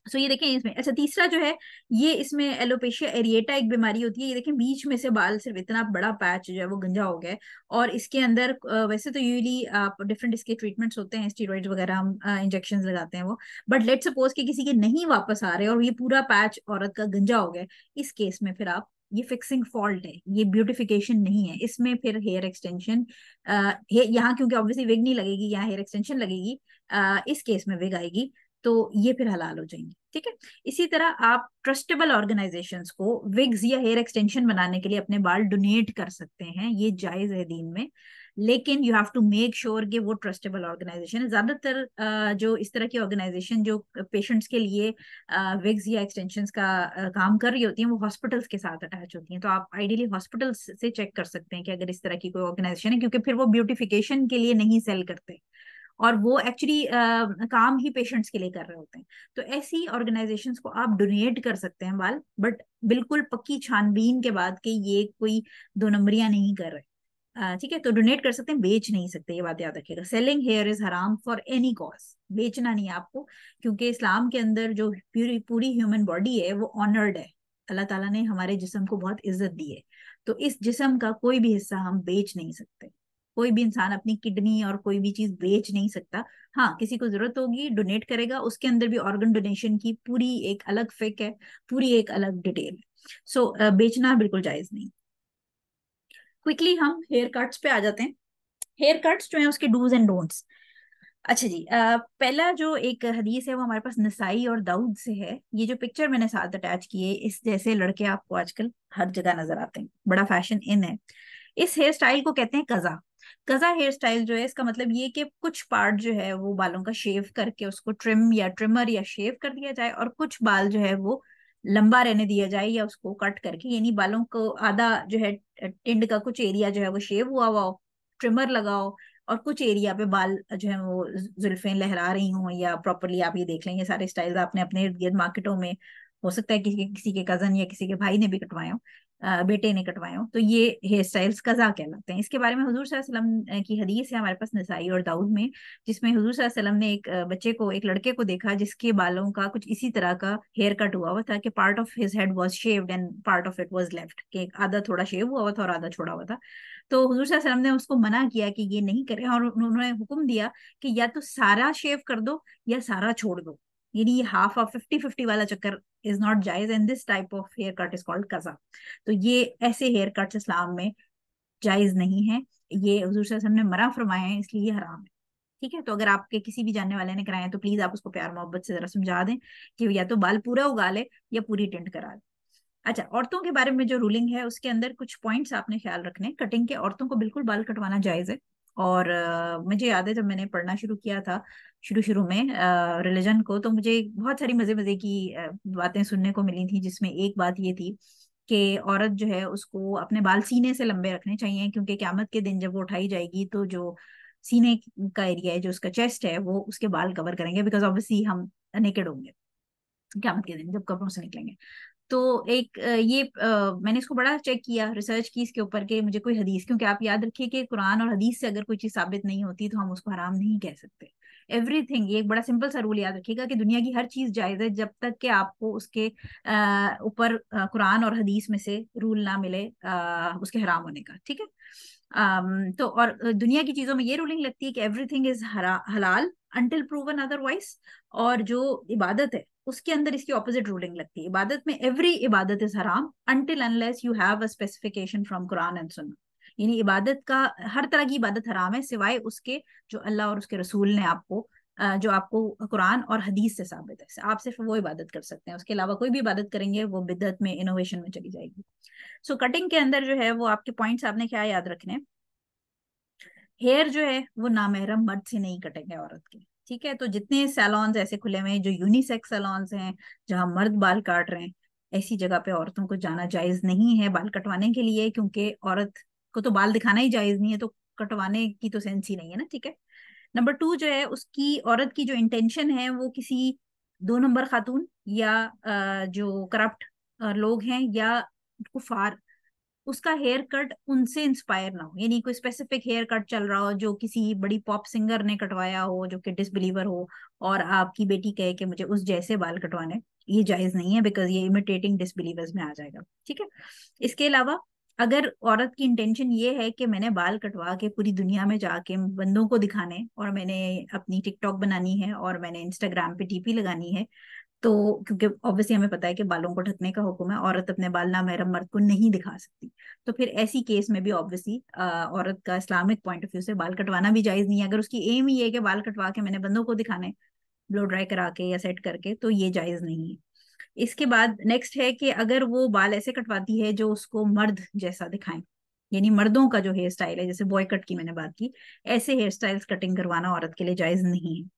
सो ये देखें इसमें, अच्छा तीसरा जो है, ये इसमें एलोपेशिया एरिएटा एक बीमारी होती है। ये देखें बीच में से बाल सिर्फ इतना बड़ा पैच जो है वो गंजा हो गया है। और इसके अंदर वैसे तो यूजली आप डिफरेंट इसके ट्रीटमेंट्स होते हैं, स्टीरॉइड्स वगैरह हम इंजेक्शन लगाते हैं वो। बट लेट सपोज कि किसी के नहीं वापस आ रहे और ये पूरा पैच औरत का गंजा हो गया, इस केस में फिर आप, ये फिक्सिंग फॉल्ट है, ये ब्यूटिफिकेशन नहीं है, इसमें फिर हेयर एक्सटेंशन, यहाँ क्योंकि ऑब्वियसली विग नहीं लगेगी, यहाँ हेयर एक्सटेंशन लगेगी, इस केस में विग आएगी। तो ये फिर हलाल हो जाएंगे, ठीक है। इसी तरह आप ट्रस्टेबल ऑर्गेनाइजेशंस को विग्स या हेयर एक्सटेंशन बनाने के लिए अपने बाल डोनेट कर सकते हैं, ये जायज है दीन में। लेकिन you have to make sure कि वो ट्रस्टेबल ऑर्गेनाइजेशन है। ज्यादातर जो इस तरह की ऑर्गेनाइजेशन जो पेशेंट्स के लिए विग्स या एक्सटेंशन का काम कर रही होती हैं, वो हॉस्पिटल्स के साथ अटैच होती हैं। तो आप आइडियली हॉस्पिटल्स से चेक कर सकते हैं कि अगर इस तरह की कोई ऑर्गेनाइजेशन है, क्योंकि फिर वो ब्यूटिफिकेशन के लिए नहीं सेल करते और वो एक्चुअली काम ही पेशेंट्स के लिए कर रहे होते हैं। तो ऐसी ऑर्गेनाइजेशंस को आप डोनेट कर सकते हैं बाल, बट बिल्कुल पक्की छानबीन के बाद कि ये कोई दो नंबरियां नहीं कर रहे। ठीक है, तो डोनेट कर सकते हैं, बेच नहीं सकते, ये बात याद रखिएगा। सेलिंग हेयर इज हराम फॉर एनी कॉज, बेचना नहीं है आपको, क्योंकि इस्लाम के अंदर जो पूरी पूरी ह्यूमन बॉडी है वो ऑनर्ड है। अल्लाह ताला ने हमारे जिस्म को बहुत इज्जत दी है, तो इस जिस्म का कोई भी हिस्सा हम बेच नहीं सकते। कोई भी इंसान अपनी किडनी और कोई भी चीज बेच नहीं सकता। हाँ, किसी को जरूरत होगी डोनेट करेगा, उसके अंदर भी ऑर्गन डोनेशन की पूरी एक अलग फिक है, पूरी एक अलग डिटेल है। सो बेचना बिल्कुल जायज नहीं। क्विकली हम हेयर कट्स पे आ जाते हैं। हेयर कट्स जो है उसके डूज एंड डोंट्स। अच्छा जी, पहला जो एक हदीस है वो हमारे पास नसाई और दाऊद से है। ये जो पिक्चर मैंने साथ अटैच की है, इस जैसे लड़के आपको आजकल हर जगह नजर आते हैं, बड़ा फैशन इन है। इस हेयर स्टाइल को कहते हैं कजा। कजा हेयर स्टाइल जो है, इसका मतलब ये कि कुछ पार्ट जो है वो बालों का शेव करके उसको ट्रिम या ट्रिमर या शेव कर दिया जाए, और कुछ बाल जो है वो लंबा रहने दिया जाए या उसको कट करके, यानी बालों को आधा जो है टिंड का कुछ एरिया जो है वो शेव हुआ हुआ हो, ट्रिमर लगाओ, और कुछ एरिया पे बाल जो है वो जुल्फें लहरा रही हों या प्रॉपरली। आप ये देख लेंगे सारे स्टाइल्स आपने अपने इर्द गिर्द मार्केटों में, हो सकता है किसी के कजन या किसी के भाई ने भी कटवाए हो, बेटे ने कटवाए हो, तो ये हेयर स्टाइल्स कजा कहलाते हैं। इसके बारे में हुजूर सल्लल्लाहु अलैहि वसल्लम की हदीस है हमारे पास नसाई और दाऊद में, जिसमें हुजूर सल्लल्लाहु अलैहि वसल्लम ने एक बच्चे को, एक लड़के को देखा जिसके बालों का कुछ इसी तरह का हेयर कट हुआ हुआ था कि part of his head was shaved and part of it was left, कि आधा थोड़ा शेव हुआ हुआ था और आधा छोड़ा हुआ था। तो हुजूर सल्लल्लाहु अलैहि वसल्लम ने उसको मना किया कि ये नहीं करें, और उन्होंने हुक्म दिया कि या तो सारा शेव कर दो या सारा छोड़ दो, यानी ये हाफ ऑफ 50-50 वाला चक्कर इज नॉट जायज, and this type of hair cut is called कजा। तो ये ऐसे हेयर कट्स इस्लाम में जायज नहीं है, ये हुजूर सल्लल्लाहु अलैहि वसल्लम ने मना फरमाया है, इसलिए ये हराम है। ठीक है, तो अगर आपके किसी भी जानने वाले ने कराए हैं, तो प्लीज आप उसको प्यार मोहब्बत से जरा समझा दें कि या तो बाल पूरा उगा ले या पूरी टिंट करा दे। अच्छा, औरतों के बारे में जो रूलिंग है उसके अंदर कुछ पॉइंट्स आपने ख्याल रखने। कटिंग के, औरतों को बिल्कुल बाल कटवाना जायज है। और मुझे याद है जब मैंने पढ़ना शुरू किया था शुरू शुरू में रिलीजन को, तो मुझे बहुत सारी मजे मजे की बातें सुनने को मिली थी, जिसमें एक बात ये थी कि औरत जो है उसको अपने बाल सीने से लंबे रखने चाहिए, क्योंकि क़यामत के दिन जब वो उठाई जाएगी तो जो सीने का एरिया है, जो उसका चेस्ट है, वो उसके बाल कवर करेंगे, बिकॉज ऑब्वियसली हम नेकेड होंगे क़यामत के दिन जब कब्रों से निकलेंगे। तो एक मैंने इसको बड़ा चेक किया, रिसर्च की इसके ऊपर कि मुझे कोई हदीस, क्योंकि आप याद रखिए कि कुरान और हदीस से अगर कोई चीज साबित नहीं होती तो हम उसको हराम नहीं कह सकते। एवरीथिंग, ये एक बड़ा सिंपल सा रूल याद रखिएगा कि दुनिया की हर चीज जायज है जब तक कि आपको उसके ऊपर कुरान और हदीस में से रूल ना मिले उसके हराम होने का। ठीक है, तो और दुनिया की चीजों में ये रूलिंग लगती है कि एवरीथिंग इज हलाल अनटिल प्रूवन अदरवाइज, और जो इबादत है उसके अंदर इसकी ऑपोजिट रूलिंग लगती है। इबादत में एवरी इबादत इज हराम until unless you have a specification from Quran and सुन्नह, यानी इबादत का, हर तरह की इबादत हराम है सिवाय उसके जो अल्लाह और उसके रसूल ने आपको जो आपको कुरान और हदीस से साबित है, आप सिर्फ वो इबादत कर सकते हैं। उसके अलावा कोई भी इबादत करेंगे वो बिदअत में, इनोवेशन में चली जाएगी। सो कटिंग के अंदर जो है वो आपके पॉइंट्स आपने क्या याद रखने। हेयर जो है वो नामहरम मर्द से नहीं कटेंगे औरत के। ठीक है, तो जितने सैलॉन्स ऐसे खुले हुए हैं जो यूनिसेक्स सैलॉन्स हैं, जहां मर्द बाल काट रहे हैं, ऐसी जगह पे औरतों को जाना जायज नहीं है बाल कटवाने के लिए, क्योंकि औरत को तो बाल दिखाना ही जायज नहीं है, तो कटवाने की तो सेंस ही नहीं है ना। ठीक है, नंबर 2 जो है उसकी, औरत की जो इंटेंशन है वो किसी 2 नंबर खातून या जो करप्ट लोग हैं या कुफार, उसका हेयर कट उनसे इंस्पायर ना हो, यानी कोई स्पेसिफिक हेयर कट चल रहा हो जो किसी बड़ी पॉप सिंगर ने कटवाया हो जो कि डिसबिलीवर हो, और आपकी बेटी कहे कि मुझे उस जैसे बाल कटवाने, ये जायज नहीं है, बिकॉज ये इमिटेटिंग डिसबिलीवर्स में आ जाएगा। ठीक है, इसके अलावा अगर औरत की इंटेंशन ये है कि मैंने बाल कटवा के पूरी दुनिया में जाके बंदों को दिखाने, और मैंने अपनी टिकटॉक बनानी है और मैंने इंस्टाग्राम पे टीपी लगानी है, तो क्योंकि ऑब्वियसली हमें पता है कि बालों को ढकने का हुक्म है, औरत अपने बाल नामहरम मर्द को नहीं दिखा सकती, तो फिर ऐसी केस में भी ऑब्वियसली औरत का इस्लामिक पॉइंट ऑफ व्यू से बाल कटवाना भी जायज नहीं है। अगर उसकी एम ही है कि बाल कटवा के मैंने बंदों को दिखाने, ब्लो ड्राई करा के या सेट करके, तो ये जायज नहीं है। इसके बाद नेक्स्ट है कि अगर वो बाल ऐसे कटवाती है जो उसको मर्द जैसा दिखाएं, यानी मर्दों का जो हेयर स्टाइल है, जैसे बॉय कट की मैंने बात की, ऐसे हेयर स्टाइल्स कटिंग करवाना औरत के लिए जायज नहीं है।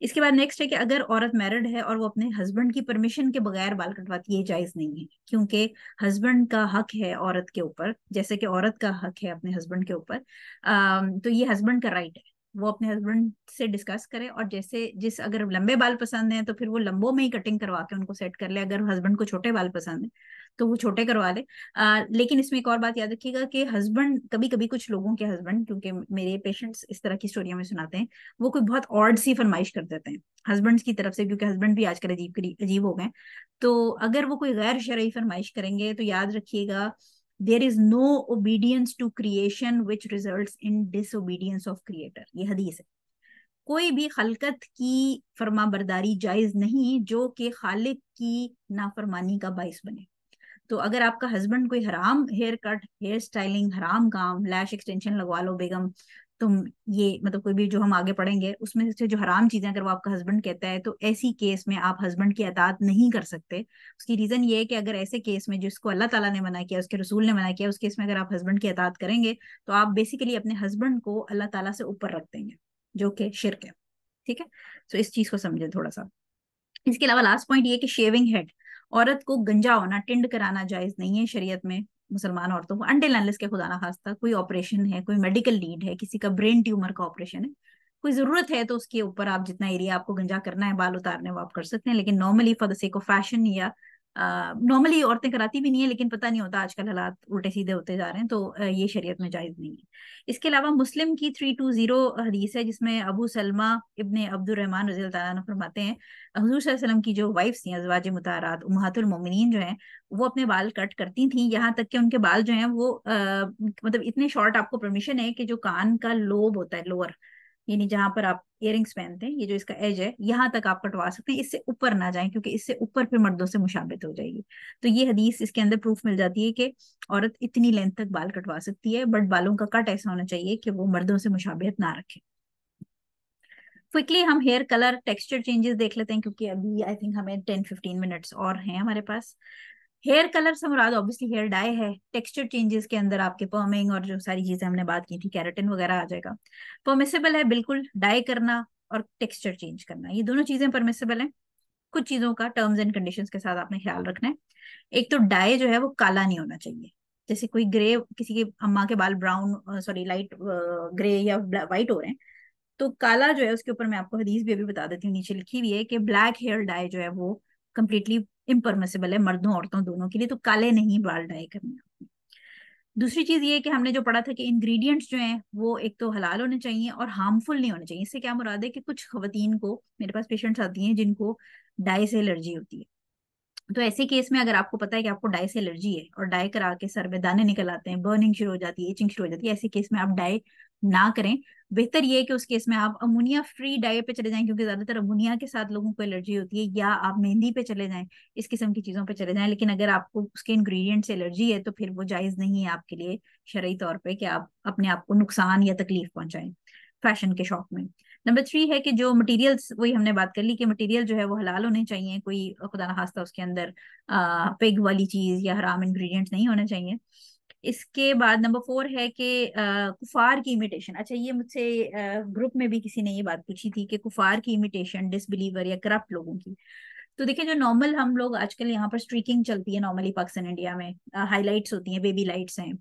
इसके बाद नेक्स्ट है कि अगर औरत मैरिड है और वो अपने हस्बैंड की परमिशन के बगैर बाल कटवाती है, जायज नहीं है, क्योंकि हस्बैंड का हक है औरत के ऊपर, जैसे कि औरत का हक है अपने हस्बैंड के ऊपर। तो ये हस्बैंड का राइट है, वो अपने हस्बैंड से डिस्कस करे, और जैसे जिस अगर लंबे बाल पसंद है तो फिर वो लंबों में ही कटिंग करवा के उनको सेट कर ले, अगर हस्बैंड को छोटे बाल पसंद है तो वो छोटे करवा ले। लेकिन इसमें एक और बात याद रखिएगा कि हस्बैंड, कभी कभी कुछ लोगों के हस्बैंड, क्योंकि मेरे पेशेंट्स इस तरह की स्टोरियों में सुनाते हैं, वो कोई बहुत ऑड सी फरमाइश कर देते हैं हस्बैंड्स की तरफ से, क्योंकि हस्बैंड भी आजकल अजीब अजीब हो गए। तो अगर वो कोई गैर शरई फरमाइश करेंगे तो याद रखिएगा, there is no obedience to creation which results in disobedience of creator, ये हदीस है। कोई भी खलकत की फर्मा बरदारी जायज नहीं जो कि खालिक की नाफरमानी का बाइस बने। तो अगर आपका हस्बैंड कोई हराम हेयर कट, हेयर स्टाइलिंग, हराम काम, लैश एक्सटेंशन लगवा लो बेगम तुम, ये मतलब कोई भी जो हम आगे पढ़ेंगे उसमें से जो हराम चीजें अगर वो आपका हस्बैंड कहता है, तो ऐसी केस में आप हस्बैंड की अतात नहीं कर सकते। उसकी रीजन ये है कि अगर ऐसे केस में जिसको अल्लाह ताला ने मना किया, उसके रसूल ने मना किया, उस केस में अगर आप हस्बैंड की अतात करेंगे तो आप बेसिकली अपने हस्बैंड को अल्लाह ताला से ऊपर रख देंगे, जो कि शिर्क है। ठीक है, तो इस चीज को समझे थोड़ा सा। इसके अलावा लास्ट पॉइंट ये कि शेविंग हेड, औरत को गंजा होना, टिंड कराना जायज नहीं है शरीयत में मुसलमान औरतों को, अनटिल अनलेस के खुदा ना खास्ता कोई ऑपरेशन है, कोई मेडिकल नीड है, किसी का ब्रेन ट्यूमर का ऑपरेशन है, कोई जरूरत है, तो उसके ऊपर आप जितना एरिया आपको गंजा करना है, बाल उतारने, वो आप कर सकते हैं। लेकिन normally for the sake of fashion या नॉर्मली औरतें कराती भी नहीं है, लेकिन पता नहीं होता आजकल हालात उल्टे सीधे होते जा रहे हैं, तो ये शरीयत में जायज नहीं है। इसके अलावा मुस्लिम की 320 हदीस है, जिसमें अबू सलमा इब्ने अब्दुर्रहमान रज़ी अल्लाह अन्हु फरमाते हैं, हुजूर सल्लल्लाहु अलैहि वसल्लम की जो वाइफ्स थी, अज़वाज मुताहरात उम्महातुल मोमिनीन जो हैं, वो अपने बाल कट करती थी, यहाँ तक कि उनके बाल जो हैं वो मतलब इतने शॉर्ट, आपको परमिशन है कि जो कान का लोब होता है लोअर, यानी जहां पर आप इयरिंग्स पहनते हैं, ये जो इसका एज है, यहाँ तक आप कटवा सकते हैं, इससे ऊपर ना जाएं, क्योंकि इससे ऊपर फिर मर्दों से मुशाबित हो जाएगी। तो ये हदीस, इसके अंदर प्रूफ मिल जाती है कि औरत इतनी लेंथ तक बाल कटवा सकती है, बट बालों का कट ऐसा होना चाहिए कि वो मर्दों से मुशाबित ना रखे। क्विकली हम हेयर कलर टेक्सचर चेंजेस देख लेते हैं, क्योंकि अभी आई थिंक हमें 10-15 मिनट्स और हैं हमारे पास। हेयर कलर से मुराद ऑब्वियसली हेयर डाई है। टेक्सचर चेंजेस के अंदर आपके पर्मिंग और जो सारी चीजें हमने बात की थी, केराटिन वगैरह आ जाएगा। परमिसेबल है बिल्कुल डाई करना और टेक्सचर चेंज करना, ये दोनों चीजें परमिसेबल हैं। कुछ चीजों का टर्म्स एंड कंडीशंस के साथ आपने ख्याल रखना है। एक तो डाई जो है वो काला नहीं होना चाहिए। जैसे कोई ग्रे, किसी के अम्मा के बाल ब्राउन, सॉरी लाइट ग्रे या व्हाइट हो रहे हैं, तो काला जो है उसके ऊपर मैं आपको हदीस भी अभी बता देती हूँ, नीचे लिखी हुई है कि ब्लैक हेयर डाई जो है वो कम्प्लीटली इम्परमिसिबल है, मर्दों औरतों दोनों के लिए, तो काले नहीं बाल डाई करने। दूसरी चीज ये है कि हमने जो पढ़ा था कि इंग्रेडिएंट्स जो हैं वो एक तो हलाल होने चाहिए और हार्मफुल नहीं होने चाहिए। इससे क्या मुराद है कि कुछ खवातीन को, मेरे पास पेशेंट्स आती हैं जिनको डाई से एलर्जी होती है, तो ऐसे केस में अगर आपको पता है कि आपको डाई से एलर्जी है और डाई करा के सर में दाने निकल आते हैं, बर्निंग शुरू हो जाती है, इचिंग शुरू हो जाती है, ऐसे केस में आप डाई ना करें। बेहतर ये है कि उस केस में आप अमोनिया फ्री डाई पे चले जाएं, क्योंकि ज्यादातर अमोनिया के साथ लोगों को एलर्जी होती है, या आप मेहंदी पे चले जाएं, इस किस्म की चीजों पे चले जाएं। लेकिन अगर आपको उसके इंग्रेडिएंट से एलर्जी है तो फिर वो जायज नहीं है आपके लिए शरई तौर पे कि आप अपने आप को नुकसान या तकलीफ पहुंचाएं फैशन के शौक में। नंबर 3 है कि जो मटेरियल्स, वही हमने बात कर ली कि मटेरियल जो है वो हलाल होने चाहिए, कोई खुदा ना खास्ता उसके अंदर पिग वाली चीज या हराम इंग्रेडिएंट्स नहीं होने चाहिए। इसके बाद नंबर 4 है कि कुफार की इमिटेशन। अच्छा, ये मुझसे ग्रुप में भी किसी ने ये बात पूछी थी कि कुफार की इमिटेशन, डिसबिलीवर या करप्ट लोगों की। तो देखिए, जो नॉर्मल हम लोग आजकल यहाँ पर स्ट्रीकिंग चलती है नॉर्मली पाकिस्तान इंडिया में, हाईलाइट्स होती हैं, बेबी लाइट्स हैं,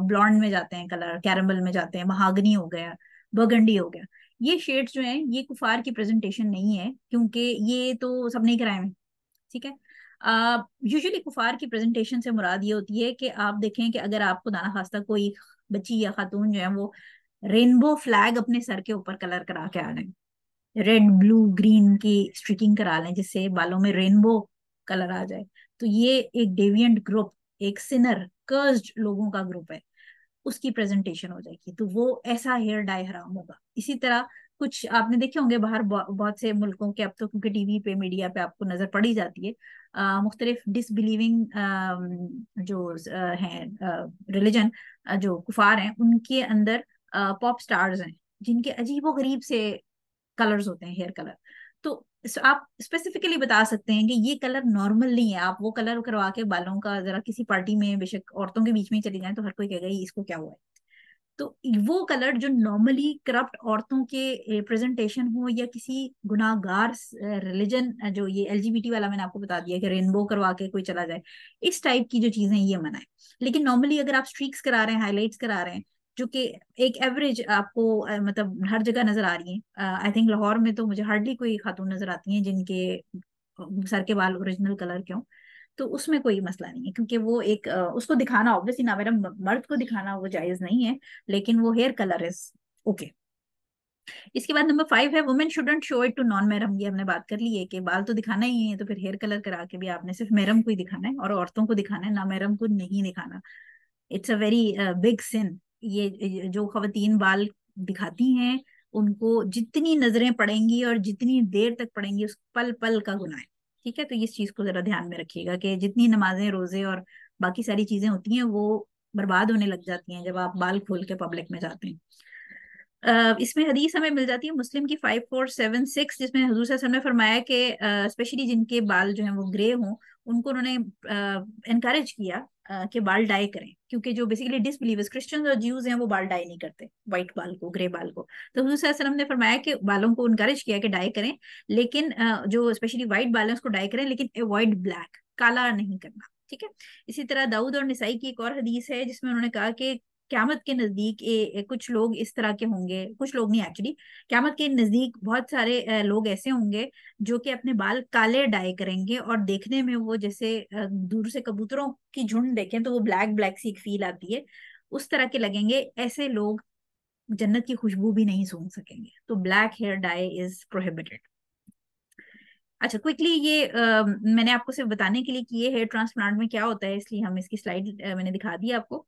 ब्लॉन्ड में जाते हैं कलर, कैरमल में जाते हैं, महागनी हो गया, बर्गंडी हो गया, ये शेड्स जो हैं ये कुफार की प्रेजेंटेशन नहीं है, क्योंकि ये तो सब नहीं कराए हैं। ठीक है, यूजुअली कुफार की प्रेजेंटेशन से मुराद ये होती है कि आप देखें कि अगर आपको दाना खास्ता कोई बच्ची या खातून जो है वो रेनबो फ्लैग अपने सर के ऊपर कलर करा के आ रहे हैं, रेड ब्लू ग्रीन की स्ट्रिकिंग करा लें जिससे बालों में रेनबो कलर आ जाए, तो ये एक डेविएंट ग्रुप, एक सिनर कर्स्ड लोगों का ग्रुप है, उसकी प्रेजेंटेशन हो जाएगी, तो वो ऐसा हेयर डाई हराम होगा। इसी तरह कुछ आपने देखे होंगे बाहर बहुत से मुल्कों के, अब तो क्योंकि टीवी पे मीडिया पे आपको नजर पड़ी जाती है, मुख्तलिफ डिसबिलीविंग जो हैं रिलीजन, जो कुफार हैं, उनके अंदर पॉप स्टार्स हैं जिनके अजीबो गरीब से कलर्स होते हैं, हेयर कलर। तो आप स्पेसिफिकली बता सकते हैं कि ये कलर नॉर्मल नहीं है, आप वो कलर करवा के बालों का जरा किसी पार्टी में बेशक औरतों के बीच में ही चली जाए तो हर कोई कहेगा ये इसको क्या हुआ है। तो वो कलर जो नॉर्मली करप्ट औरतों के प्रेजेंटेशन हो या किसी गुनाहगार रिलीजन, जो ये एलजीबीटी वाला मैंने आपको बता दिया कि रेनबो करवा के कोई चला जाए, इस टाइप की जो चीजें ये मना है। लेकिन नॉर्मली अगर आप स्ट्रीक्स करा रहे हैं, हाईलाइट्स करा रहे हैं, जो कि एक एवरेज आपको मतलब हर जगह नजर आ रही है, आई थिंक लाहौर में तो मुझे हार्डली कोई खातून नजर आती हैं जिनके सर के बाल ओरिजिनल कलर के हों, तो उसमें कोई मसला नहीं है, क्योंकि वो एक उसको दिखाना ऑब्वियसली ना, मेरा मर्द को दिखाना वो जायज नहीं है, लेकिन वो हेयर कलर इज ओके। इसके बाद नंबर 5 है women shouldn't show it to non महरम। ये हमने बात कर ली है कि बाल तो दिखाना ही है, तो फिर हेयर कलर करा के भी आपने सिर्फ महरम को ही दिखाना है और औरतों को दिखाना है, ना महरम को नहीं दिखाना। इट्स अ वेरी बिग सिन। ये जो खवातीन बाल दिखाती हैं उनको जितनी नजरें पड़ेंगी और जितनी देर तक पड़ेंगी उस पल पल का गुनाह है। ठीक है, तो इस चीज को जरा ध्यान में रखिएगा कि जितनी नमाजें रोजे और बाकी सारी चीजें होती हैं वो बर्बाद होने लग जाती हैं जब आप बाल खोल के पब्लिक में जाते हैं। इसमें हदीस हमें मिल जाती है मुस्लिम की 5476, जिसमें हुजूर सल्लल्लाहु अलैहि वसल्लम ने फरमाया कि स्पेशली जिनके बाल जो हैं वो ग्रे हों उनको उन्होंने एनकरेज किया कि बाल डाई करें, क्योंकि जो बेसिकली डिसबिलीवर्स क्रिश्चियंस और ज्यूज हैं वो बाल डाई नहीं करते, व्हाइट बाल को, ग्रे बाल को। तो हुजूर सल्लल्लाहु अलैहि वसल्लम ने फरमाया कि बालों को इनकरेज किया कि डाई करें, लेकिन जो स्पेशली व्हाइट बाल है उसको डाई करें, लेकिन अवॉइड ब्लैक, काला नहीं करना। ठीक है। इसी तरह दाऊद और निसाई की एक और हदीस है जिसमें उन्होंने कहा कि क्यामत के नजदीक कुछ लोग इस तरह के होंगे, कुछ लोग नहीं एक्चुअली, क्यामत के नजदीक बहुत सारे लोग ऐसे होंगे जो कि अपने बाल काले डाई करेंगे और देखने में वो जैसे दूर से कबूतरों की झुंड देखें तो वो ब्लैक ब्लैक सी एक फील आती है, उस तरह के लगेंगे। ऐसे लोग जन्नत की खुशबू भी नहीं सूंघ सकेंगे। तो black hair dye is prohibited. अच्छा, क्विकली ये मैंने आपको सिर्फ बताने के लिए कि ये हेयर ट्रांसप्लांट में क्या होता है, इसलिए हम इसकी स्लाइड मैंने दिखा दी आपको।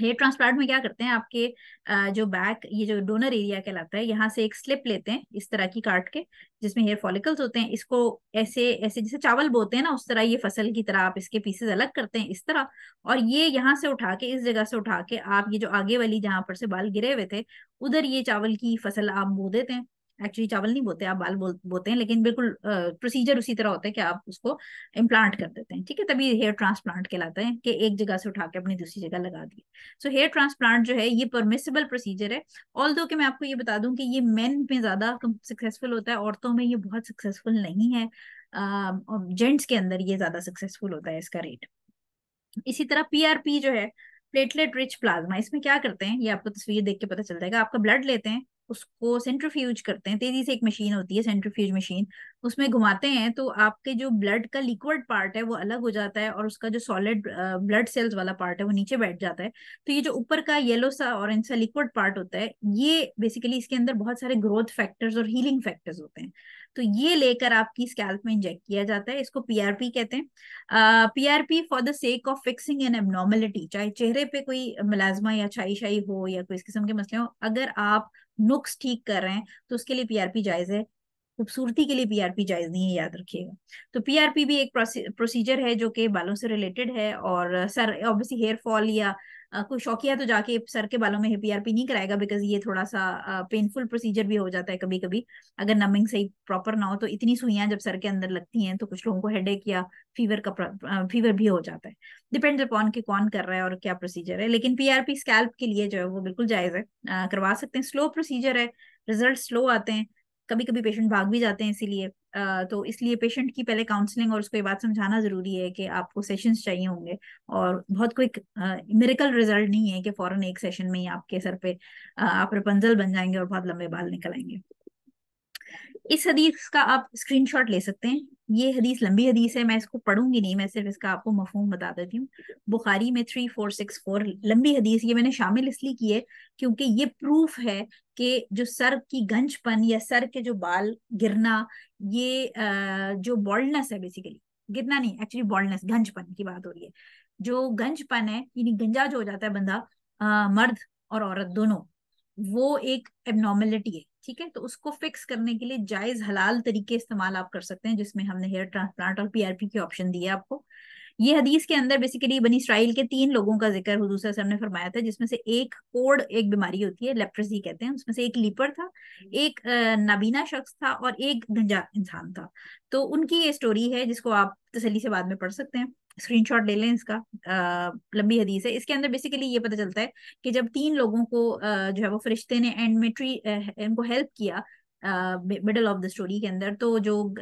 हेयर ट्रांसप्लांट में क्या करते हैं, आपके जो बैक, ये जो डोनर एरिया कहलाता है, यहाँ से एक स्लिप लेते हैं इस तरह की काट के, जिसमें हेयर फॉलिकल्स होते हैं। इसको ऐसे ऐसे जैसे चावल बोते हैं ना, उस तरह ये फसल की तरह आप इसके पीसेस अलग करते हैं इस तरह, और ये यहाँ से उठा के, इस जगह से उठा के आप ये जो आगे वाली जहां पर से बाल गिरे हुए थे उधर ये चावल की फसल आप बो देते हैं। एक्चुअली चावल नहीं बोते, आप बाल बोते हैं, लेकिन बिल्कुल प्रोसीजर उसी तरह होता है कि आप उसको इम्प्लांट कर देते हैं। ठीक है, तभी हेयर ट्रांसप्लांट कहलाता है कि एक जगह से उठा के अपनी दूसरी जगह लगा दिए। सो हेयर ट्रांसप्लांट जो है ये परमिसिबल प्रोसीजर है। ऑल्दो कि मैं आपको ये बता दूं कि ये मेन में ज्यादा सक्सेसफुल होता है, औरतों में ये बहुत सक्सेसफुल नहीं है। जेंट्स के अंदर ये ज्यादा सक्सेसफुल होता है इसका रेट। इसी तरह पीआरपी जो है, प्लेटलेट रिच प्लाज्मा, इसमें क्या करते हैं ये आपको तस्वीर देख के पता चल जाएगा। आपका ब्लड लेते हैं, उसको सेंट्रीफ्यूज करते हैं, तेजी से एक मशीन होती है सेंट्रीफ्यूज मशीन, उसमें घुमाते हैं तो आपके जो ब्लड का लिक्विड पार्ट है वो अलग हो जाता है और उसका जो सॉलिड ब्लड सेल्स वाला पार्ट है वो नीचे बैठ जाता है। तो ये जो ऊपर का येलो सा ऑरेंज सा लिक्विड पार्ट होता है, ये बेसिकली इसके अंदर बहुत सारे ग्रोथ फैक्टर्स और हीलिंग फैक्टर्स होते हैं। तो ये लेकर आपकी स्कैल्प में इंजेक्ट किया जाता है, इसको पीआरपी कहते हैं। PRP for the sake of fixing an abnormality, चाहे चेहरे पे कोई मिलाजमा या छाई छाई हो या कोई इस किस्म के मसले हो, अगर आप नुक्स ठीक कर रहे हैं तो उसके लिए पीआरपी जायज है। खूबसूरती के लिए पीआरपी जायज नहीं है, याद रखिएगा। तो पीआरपी भी एक प्रोसीजर है जो कि बालों से रिलेटेड है, और सर ऑब्वियसली हेयर फॉल या कोई शौकिया तो जाके सर के बालों में पीआरपी नहीं कराएगा, बिकॉज ये थोड़ा सा पेनफुल प्रोसीजर भी हो जाता है कभी कभी, अगर नमिंग सही प्रॉपर ना हो तो। इतनी सुइयां जब सर के अंदर लगती हैं तो कुछ लोगों को हेडेक या फीवर भी हो जाता है। डिपेंड्स अपॉन कि कौन कर रहा है और क्या प्रोसीजर है, लेकिन पीआरपी स्कैल्प के लिए जो है वो बिल्कुल जायज है, करवा सकते हैं। स्लो प्रोसीजर है, रिजल्ट स्लो आते हैं, कभी कभी पेशेंट भाग भी जाते हैं इसीलिए। तो इसलिए पेशेंट की पहले काउंसलिंग और उसको ये बात समझाना जरूरी है कि आपको सेशंस चाहिए होंगे, और बहुत क्विक मिरेकल रिजल्ट नहीं है कि फौरन एक सेशन में ही आपके सर पे आप रेपंजल बन जाएंगे और बहुत लंबे बाल निकल आएंगे। इस हदीस का आप स्क्रीनशॉट ले सकते हैं। ये हदीस लंबी हदीस है, मैं इसको पढ़ूंगी नहीं, मैं सिर्फ इसका आपको मफहूम बता देती हूँ। बुखारी में 3464, लंबी हदीस ये मैंने शामिल इसलिए की है क्योंकि ये प्रूफ है कि जो सर की गंजपन या सर के जो बाल गिरना, ये जो बॉल्डनेस है, बेसिकली गिरना नहीं, एक्चुअली बॉल्डनेस, गंजपन की बात हो रही है। जो गंजपन है यानी गंजा जो हो जाता है बंदा, मर्द और औरत दोनों, वो एक एबनॉर्मेलिटी है। ठीक है, तो उसको फिक्स करने के लिए जायज हलाल तरीके इस्तेमाल आप कर सकते हैं, जिसमें हमने हेयर ट्रांसप्लांट और पीआरपी के ऑप्शन दिए आपको। ये हदीस के अंदर बेसिकली बनी इसराइल के 3 लोगों का जिक्र हुजूर सल्लल्लाहु अलैहि वसल्लम ने फरमाया था, जिसमें से एक कोढ़ एक बीमारी होती है, लेप्रेसी कहते हैं, उसमें से एक लीपर था, एक नाबीना शख्स था और एक गंजा इंसान था। तो उनकी ये स्टोरी है जिसको आप तसल्ली से बाद में पढ़ सकते हैं, स्क्रीनशॉट ले लें इसका। लंबी हदीस है। इसके अंदर बेसिकली ये पता चलता है कि जब 3 लोगों को जो है वो फरिश्ते ने एंड में इनको हेल्प किया मिडल ऑफ द स्टोरी के अंदर, तो जो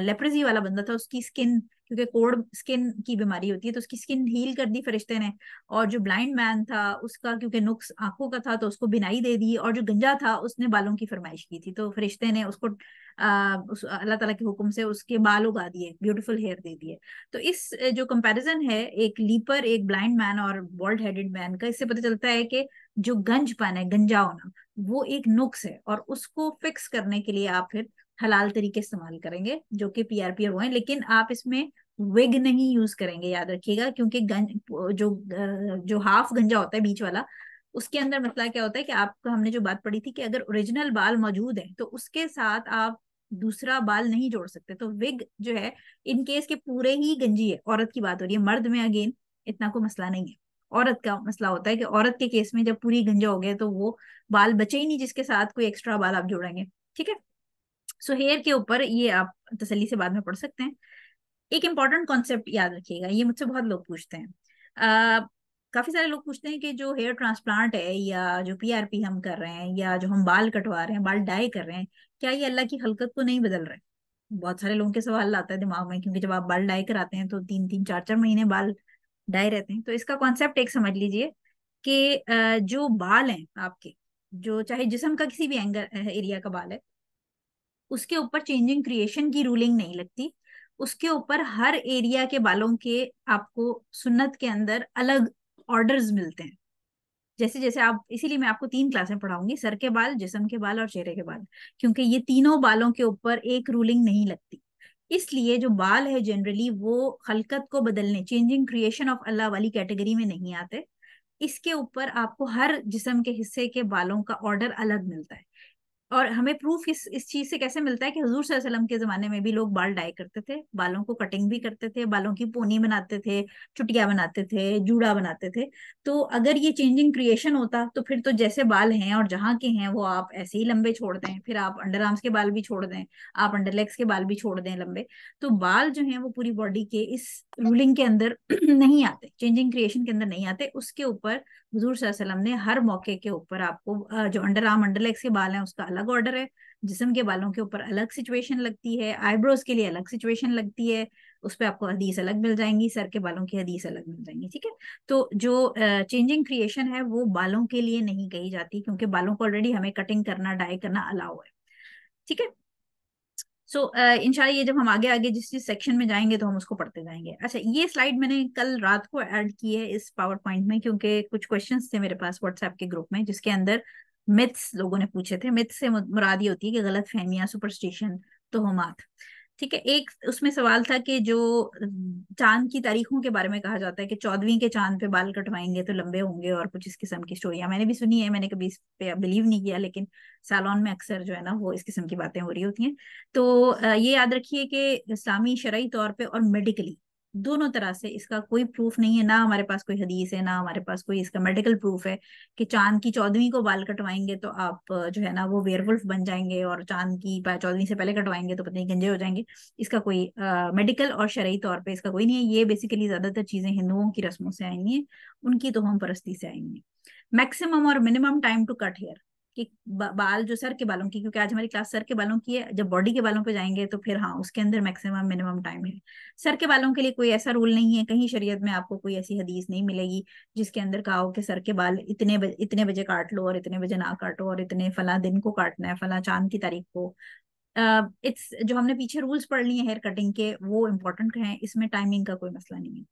लेप्रेसी वाला बंदा था उसकी स्किन, क्योंकि कोड़ स्किन की बीमारी होती है, तो उसकी स्किन हील कर दी फरिश्ते ने। और जो ब्लाइंड मैन था उसका क्योंकि नुक्स आंखों का था तो उसको बिनाई दे दी, और जो गंजा था उसने बालों की फरमाइश की थी, तो फरिश्ते ने उसको अल्लाह ताला के हुक्म से उसके बाल उगा दिए, ब्यूटीफुल हेयर दे दिए। तो इस जो कंपैरिजन है एक लीपर, एक ब्लाइंड मैन और बॉल्ड हेडेड मैन का, इससे पता चलता है कि जो गंजपन है, गंजा होना, वो एक नुक्स है, और उसको फिक्स करने के लिए आप फिर हलाल तरीके इस्तेमाल करेंगे जो कि पीआरपी हुए हैं, लेकिन आप इसमें विग नहीं यूज करेंगे, याद रखिएगा, क्योंकि जो हाफ गंजा होता है बीच वाला, उसके अंदर मसला क्या होता है कि आपको, हमने जो बात पढ़ी थी कि अगर ओरिजिनल बाल मौजूद है तो उसके साथ आप दूसरा बाल नहीं जोड़ सकते। तो विग जो है, इन केस के पूरे ही गंजी है, औरत की बात हो रही है, मर्द में अगेन इतना कोई मसला नहीं है। औरत का मसला होता है कि औरत के केस में जब पूरी गंजा हो गया तो वो बाल बचे ही नहीं जिसके साथ कोई एक्स्ट्रा बाल आप जोड़ेंगे। ठीक है। सो हेयर के ऊपर ये आप तसल्ली से बाद में पढ़ सकते हैं। एक इंपॉर्टेंट कॉन्सेप्ट याद रखिएगा, ये मुझसे बहुत लोग पूछते हैं। आ, काफी सारे लोग पूछते हैं कि जो हेयर ट्रांसप्लांट है या जो पीआरपी हम कर रहे हैं या जो हम बाल कटवा रहे हैं, बाल डाई कर रहे हैं, क्या ये अल्लाह की खलकत को नहीं बदल रहे? बहुत सारे लोगों के सवाल आता है दिमाग में, क्योंकि जब आप बाल डाई कराते हैं तो 3 3 4 4 महीने बाल डाई रहते हैं। तो इसका कॉन्सेप्ट एक समझ लीजिए कि जो बाल हैं आपके, जो चाहे जिस्म का किसी भी एंगल एरिया का बाल है, उसके ऊपर चेंजिंग क्रिएशन की रूलिंग नहीं लगती। उसके ऊपर हर एरिया के बालों के आपको सुन्नत के अंदर अलग ऑर्डर्स मिलते हैं। जैसे जैसे आप, इसीलिए मैं आपको 3 क्लासें पढ़ाऊंगी, सर के बाल, जिस्म के बाल और चेहरे के बाल, क्योंकि ये तीनों बालों के ऊपर एक रूलिंग नहीं लगती। इसलिए जो बाल है जनरली वो खलकत को बदलने, चेंजिंग क्रिएशन ऑफ अल्लाह वाली कैटेगरी में नहीं आते। इसके ऊपर आपको हर जिस्म के हिस्से के बालों का ऑर्डर अलग मिलता है। और हमें प्रूफ इस चीज से कैसे मिलता है कि हुजूर सल्लल्लाहु अलैहि वसल्लम के जमाने में भी लोग बाल डाई करते थे, बालों को कटिंग भी करते थे, बालों की पोनी बनाते थे, चुटिया बनाते थे, जूड़ा बनाते थे। तो अगर ये चेंजिंग क्रिएशन होता तो फिर तो जैसे बाल हैं और जहाँ के हैं वो आप ऐसे ही लंबे छोड़ दें, फिर आप अंडर आर्म्स के बाल भी छोड़ दें, आप अंडर लेग्स के बाल भी छोड़ दें लंबे। तो बाल जो हैं वो पूरी बॉडी के इस रूलिंग के अंदर नहीं आते, चेंजिंग क्रिएशन के अंदर नहीं आते। उसके ऊपर हुजूर सल्लल्लाहु अलैहि वसल्लम ने हर मौके के ऊपर आपको जो अंडर आर्म अंडर लेग्स के बाल हैं उसका अलग ऑर्डर है, जिस्म के बालों के ऊपर अलग सिचुएशन लगती है, आईब्रोज के लिए अलग सिचुएशन लगती है, उस पर आपको हदीस अलग मिल जाएंगी, सर के बालों की हदीस अलग मिल जाएंगी। ठीक है। तो जो चेंजिंग क्रिएशन है वो बालों के लिए नहीं कही जाती, क्योंकि बालों को ऑलरेडी हमें कटिंग करना, डाई करना अलाउ है। ठीक है। सो इंशाल्लाह ये जब हम आगे आगे जिस जिस सेक्शन में जाएंगे तो हम उसको पढ़ते जाएंगे। अच्छा, ये स्लाइड मैंने कल रात को ऐड की है इस पावर पॉइंट में, क्योंकि कुछ क्वेश्चंस थे मेरे पास व्हाट्सएप के ग्रुप में, जिसके अंदर मिथ्स लोगों ने पूछे थे। मिथ्स से मुराद ये होती है कि गलत फहमियां, सुपरस्टिशन, तोहमात। ठीक है। एक उसमें सवाल था कि जो चांद की तारीखों के बारे में कहा जाता है कि 14वीं के चांद पे बाल कटवाएंगे तो लंबे होंगे, और कुछ इस किस्म की स्टोरियां मैंने भी सुनी है, मैंने कभी इस पे बिलीव नहीं किया, लेकिन सालोन में अक्सर जो है ना वो इस किस्म की बातें हो रही होती हैं। तो ये याद रखिए कि इस्लामी शरई तौर पे और मेडिकली दोनों तरह से इसका कोई प्रूफ नहीं है, ना हमारे पास कोई हदीस है, ना हमारे पास कोई इसका मेडिकल प्रूफ है कि चांद की 14वीं को बाल कटवाएंगे तो आप जो है ना वो वेयरवुल्फ बन जाएंगे, और चांद की 14वीं से पहले कटवाएंगे तो पता नहीं गंजे हो जाएंगे। इसका कोई मेडिकल और शरई तौर पे इसका कोई नहीं है। ये बेसिकली ज्यादातर चीजें हिंदुओं की रस्मों से आई हुई हैं, उनकी तो हम परस्ती से आई हुई हैं। मैक्सिमम और minimum time to cut hair, कि बाल जो सर के बालों की, क्योंकि आज हमारी क्लास सर के बालों की है, जब बॉडी के बालों पे जाएंगे तो फिर हाँ उसके अंदर मैक्सिमम मिनिमम टाइम है। सर के बालों के लिए कोई ऐसा रूल नहीं है, कहीं शरीयत में आपको कोई ऐसी हदीस नहीं मिलेगी जिसके अंदर कहा हो कि सर के बाल इतने बजे काट लो और इतने बजे ना काटो, और इतने फला दिन को काटना है, फला चांद की तारीख को। इट्स जो हमने पीछे रूल्स पढ़ लिए हेयर कटिंग के वो इम्पोर्टेंट हैं, इसमें टाइमिंग का कोई मसला नहीं है।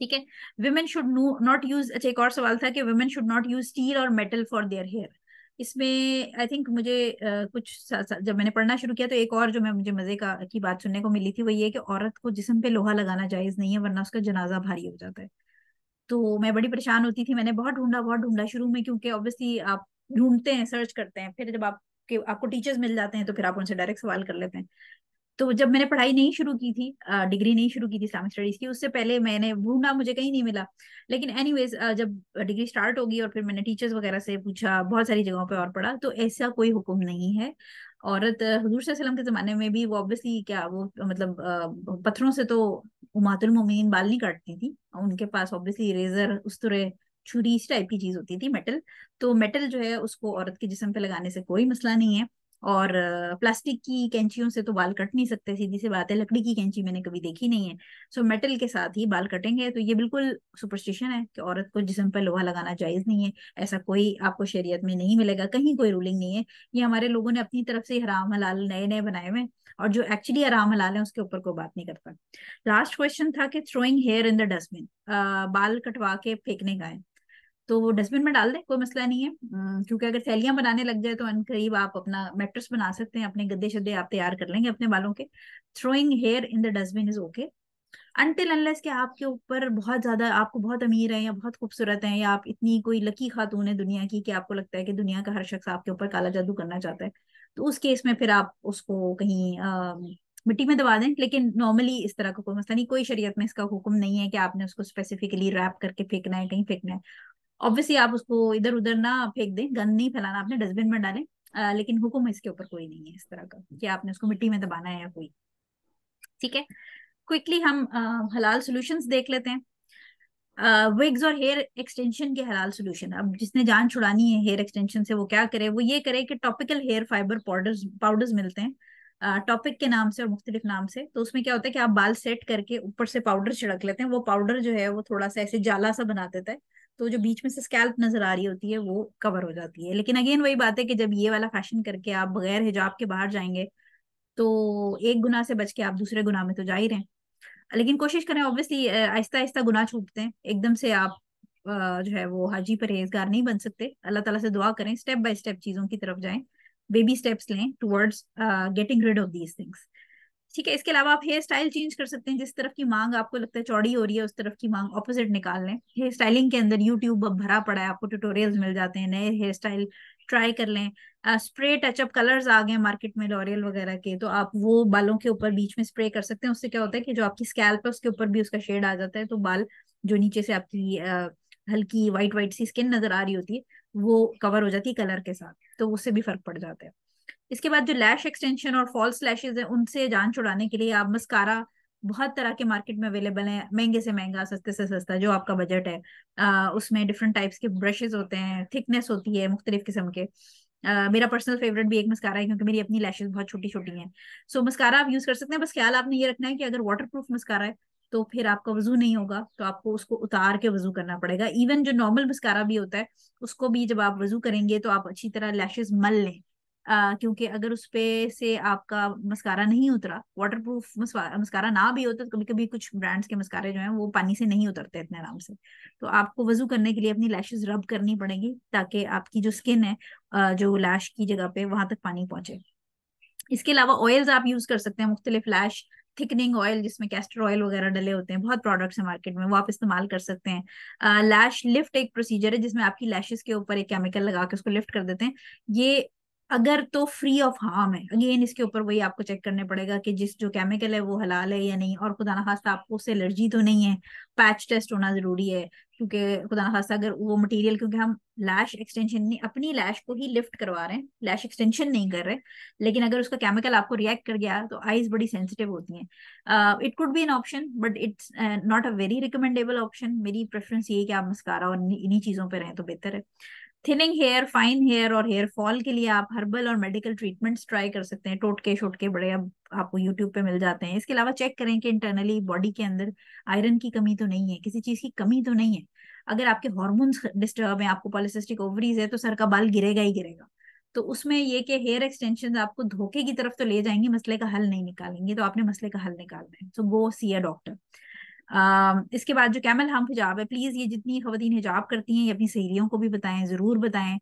ठीक है। विमेन शुड नॉट यूज, अच्छा एक और सवाल था कि women should not use steel और मेटल फॉर देयर हेयर। इसमें आई थिंक मुझे जब मैंने पढ़ना शुरू किया तो एक और जो मुझे मजे का की बात सुनने को मिली थी वो ये कि औरत को जिस्म पे लोहा लगाना जायज नहीं है, वरना उसका जनाजा भारी हो जाता है। तो मैं बड़ी परेशान होती थी, मैंने बहुत ढूंढा शुरू में, क्योंकि ऑब्वियसली आप ढूंढते हैं, सर्च करते हैं, फिर जब आपको टीचर्स मिल जाते हैं तो फिर आप उनसे डायरेक्ट सवाल कर लेते हैं। तो जब मैंने पढ़ाई नहीं शुरू की थी, डिग्री नहीं शुरू की थी इस्लामिक स्टडीज की, उससे पहले मैंने ढूंढा, मुझे कहीं नहीं मिला। लेकिन एनीवेज जब डिग्री स्टार्ट होगी और फिर मैंने टीचर्स वगैरह से पूछा, बहुत सारी जगहों पे और पढ़ा, तो ऐसा कोई हुक्म नहीं है। औरत हुजूर सल्लल्लाहु अलैहि वसल्लम के जमाने में भी वो ऑब्वियसली क्या वो मतलब पत्थरों से तो उम्महातुल मोमिनीन बाल नहीं काटती थी, उनके पास ऑब्वियसली रेजर, उस्तरे, छुरी, इस टाइप की चीज होती थी, मेटल। तो मेटल जो है उसको औरत के जिस्म पे लगाने से कोई मसला नहीं है। और प्लास्टिक की कैंचियों से तो बाल कट नहीं सकते, सीधी सी बात है, लकड़ी की कैंची मैंने कभी देखी नहीं है। सो मेटल के साथ ही बाल कटेंगे। तो ये बिल्कुल सुपरस्टिशन है कि औरत को जिस्म पर लोहा लगाना जायज नहीं है। ऐसा कोई आपको शरीयत में नहीं मिलेगा, कहीं कोई रूलिंग नहीं है। ये हमारे लोगों ने अपनी तरफ से हराम हलाल नए नए बनाए हुए हैं, और जो एक्चुअली हराम हलाल है उसके ऊपर कोई बात नहीं करता। लास्ट क्वेश्चन था कि throwing here in the dustbin, बाल कटवा के फेंकने का है। तो वो डस्टबिन में डाल दें, कोई मसला नहीं है। क्योंकि अगर थैलियां बनाने लग जाए तो अनकरीब आप अपना मैट्रेस बना सकते हैं, अपने गद्दे शद्दे आप तैयार कर लेंगे अपने बालों के। Throwing here in the dustbin is okay, until unless कि आपके ऊपर बहुत ज्यादा, आपको बहुत अमीर है या बहुत खूबसूरत है, या आप इतनी कोई लकी खातून है दुनिया की कि आपको लगता है कि दुनिया का हर शख्स आपके ऊपर काला जादू करना चाहता है। तो उस केस में फिर आप उसको कहीं मिट्टी में दबा दें। लेकिन नॉर्मली इस तरह का कोई मसला नहीं, कोई शरीयत में इसका हुक्म नहीं है कि आपने उसको स्पेसिफिकली रैप करके फेंकना है, कहीं फेंकना है। ऑब्वियसली आप उसको इधर उधर ना फेंक दें, गंद नहीं फैलाना, आपने डस्टबिन में डालें। लेकिन हुक्म इसके ऊपर कोई नहीं है इस तरह का कि आपने उसको मिट्टी में दबाना है या कोई। ठीक है, क्विकली हम हलाल सॉल्यूशंस देख लेते हैं। विग्स और हेयर एक्सटेंशन के हलाल सॉल्यूशन, अब जिसने जान छुड़ानी है हेयर एक्सटेंशन से वो क्या करे, वो ये करे कि topical hair fibre powders powders मिलते हैं टॉपिक के नाम से और मुख्तलिफ नाम से। तो उसमें क्या होता है कि आप बाल सेट करके ऊपर से पाउडर छिड़क लेते हैं, वो पाउडर जो है वो थोड़ा सा ऐसे जाला सा बना देता है। तो जो बीच में से स्कैल्प नजर आ रही होती है वो कवर हो जाती है। लेकिन अगेन वही बात है कि जब ये वाला फैशन करके आप बगैर हिजाब के बाहर जाएंगे तो एक गुनाह से बच के आप दूसरे गुनाह में तो जा ही रहे हैं। लेकिन कोशिश करें ऑब्वियसली, आहिस्ता आहिस्ता गुनाह छूटते हैं, एकदम से आप जो है वो हाजी परहेजगार नहीं बन सकते। अल्लाह ताला से दुआ करें, स्टेप बाय स्टेप चीजों की तरफ जाएं, बेबी स्टेप्स लें towards getting rid of these things. ठीक है, इसके अलावा आप हेयर स्टाइल चेंज कर सकते हैं, जिस तरफ की मांग आपको लगता है चौड़ी हो रही है उस तरफ की मांग ऑपोजिट निकाल लें। हेयर स्टाइलिंग के अंदर यूट्यूब अब भरा पड़ा है, आपको ट्यूटोरियल्स मिल जाते हैं, नए हेयर स्टाइल ट्राई कर लें। स्प्रे टचअप कलर्स आ गए मार्केट में लॉरियल वगैरह के, तो आप वो बालों के ऊपर बीच में स्प्रे कर सकते हैं। उससे क्या होता है कि जो आपकी स्कैल्प है उसके ऊपर भी उसका शेड आ जाता है, तो बाल जो नीचे से आपकी हल्की वाइट वाइट सी स्किन नजर आ रही होती है वो कवर हो जाती है कलर के साथ, तो उससे भी फर्क पड़ जाता है। इसके बाद जो लैश एक्सटेंशन और फॉल्स लैशेज है उनसे जान छुड़ाने के लिए आप मस्कारा, बहुत तरह के मार्केट में अवेलेबल हैं, महंगे से महंगा, सस्ते से सस्ता, जो आपका बजट है। उसमें डिफरेंट टाइप्स के ब्रशेज होते हैं, थिकनेस होती है मुख्तलिफ किस्म के। मेरा पर्सनल फेवरेट भी एक मस्कारा है क्योंकि मेरी अपनी लैशेज बहुत छोटी छोटी हैं। सो मस्कारा आप यूज कर सकते हैं, बस ख्याल आपने ये रखना है कि अगर वाटर प्रूफ मस्कारा है तो फिर आपका वजू नहीं होगा, तो आपको उसको उतार के वजू करना पड़ेगा। इवन जो नॉर्मल मस्कारा भी होता है उसको भी जब आप वजू करेंगे तो आप अच्छी तरह लैशेज मल लें। क्योंकि अगर उस पे से आपका मस्कारा नहीं उतरा, वाटर प्रूफ मस्कारा ना भी होता, तो कभी कभी कुछ ब्रांड्स के मस्कारे जो हैं वो पानी से नहीं उतरते इतने आराम से। तो आपको वजू करने के लिए अपनी लैशेज रब करनी पड़ेगी ताकि आपकी जो स्किन है जो लैश की जगह पे वहां तक पानी पहुंचे। इसके अलावा ऑयल्स आप यूज कर सकते हैं, मुख्तलिफ लैश थिकनिंग ऑयल जिसमें कैस्टर ऑयल वगैरह डले होते हैं, बहुत प्रोडक्ट्स हैं मार्केट में, वो आप इस्तेमाल कर सकते हैं। लैश लिफ्ट एक प्रोसीजर है जिसमें आपकी लैशेस के ऊपर एक केमिकल लगा के उसको लिफ्ट कर देते हैं। ये अगर तो फ्री ऑफ हार्म है, अगेन इसके ऊपर वही आपको चेक करने पड़ेगा कि जिस जो केमिकल है वो हलाल है या नहीं, और खुदा ना खास्ता आपको उससे एलर्जी तो नहीं है। पैच टेस्ट होना जरूरी है, क्योंकि खुदा ना खास्ता अगर वो मटेरियल, क्योंकि हम लैश एक्सटेंशन नहीं, अपनी लैश को ही लिफ्ट करवा रहे हैं, लैश एक्सटेंशन नहीं कर रहे। लेकिन अगर उसका केमिकल आपको रिएक्ट कर गया तो आईज बड़ी सेंसिटिव होती हैं। It could be an option but it's not a very recommendable option. मेरी प्रेफरेंस ये है कि आप मस्कारा और इन्हीं चीजों पे रहें तो बेहतर है। थिनिंग हेयर, फाइन हेयर और हेयर फॉल के लिए आप हर्बल और मेडिकल ट्रीटमेंट्स ट्राई कर सकते हैं, टोटके शोटके बड़े अब आपको यूट्यूब पे मिल जाते हैं। इसके अलावा चेक करें कि इंटरनली बॉडी के अंदर आयरन की कमी तो नहीं है, किसी चीज की कमी तो नहीं है। अगर आपके हॉर्मोन्स डिस्टर्ब हैं, आपको पॉलिसिस्टिक ओवरीज है, तो सर का बाल गिरेगा ही गिरेगा। तो उसमें ये कि हेयर एक्सटेंशन आपको धोखे की तरफ तो ले जाएंगे, मसले का हल नहीं निकालेंगे, तो आपने मसले का हल निकालना है, सो गो सी अ डॉक्टर। इसके बाद जो कैमल हम हिजाब है, प्लीज ये जितनी खवातीन हिजाब करती हैं ये अपनी सहेलियों को भी बताएं, जरूर बताएं।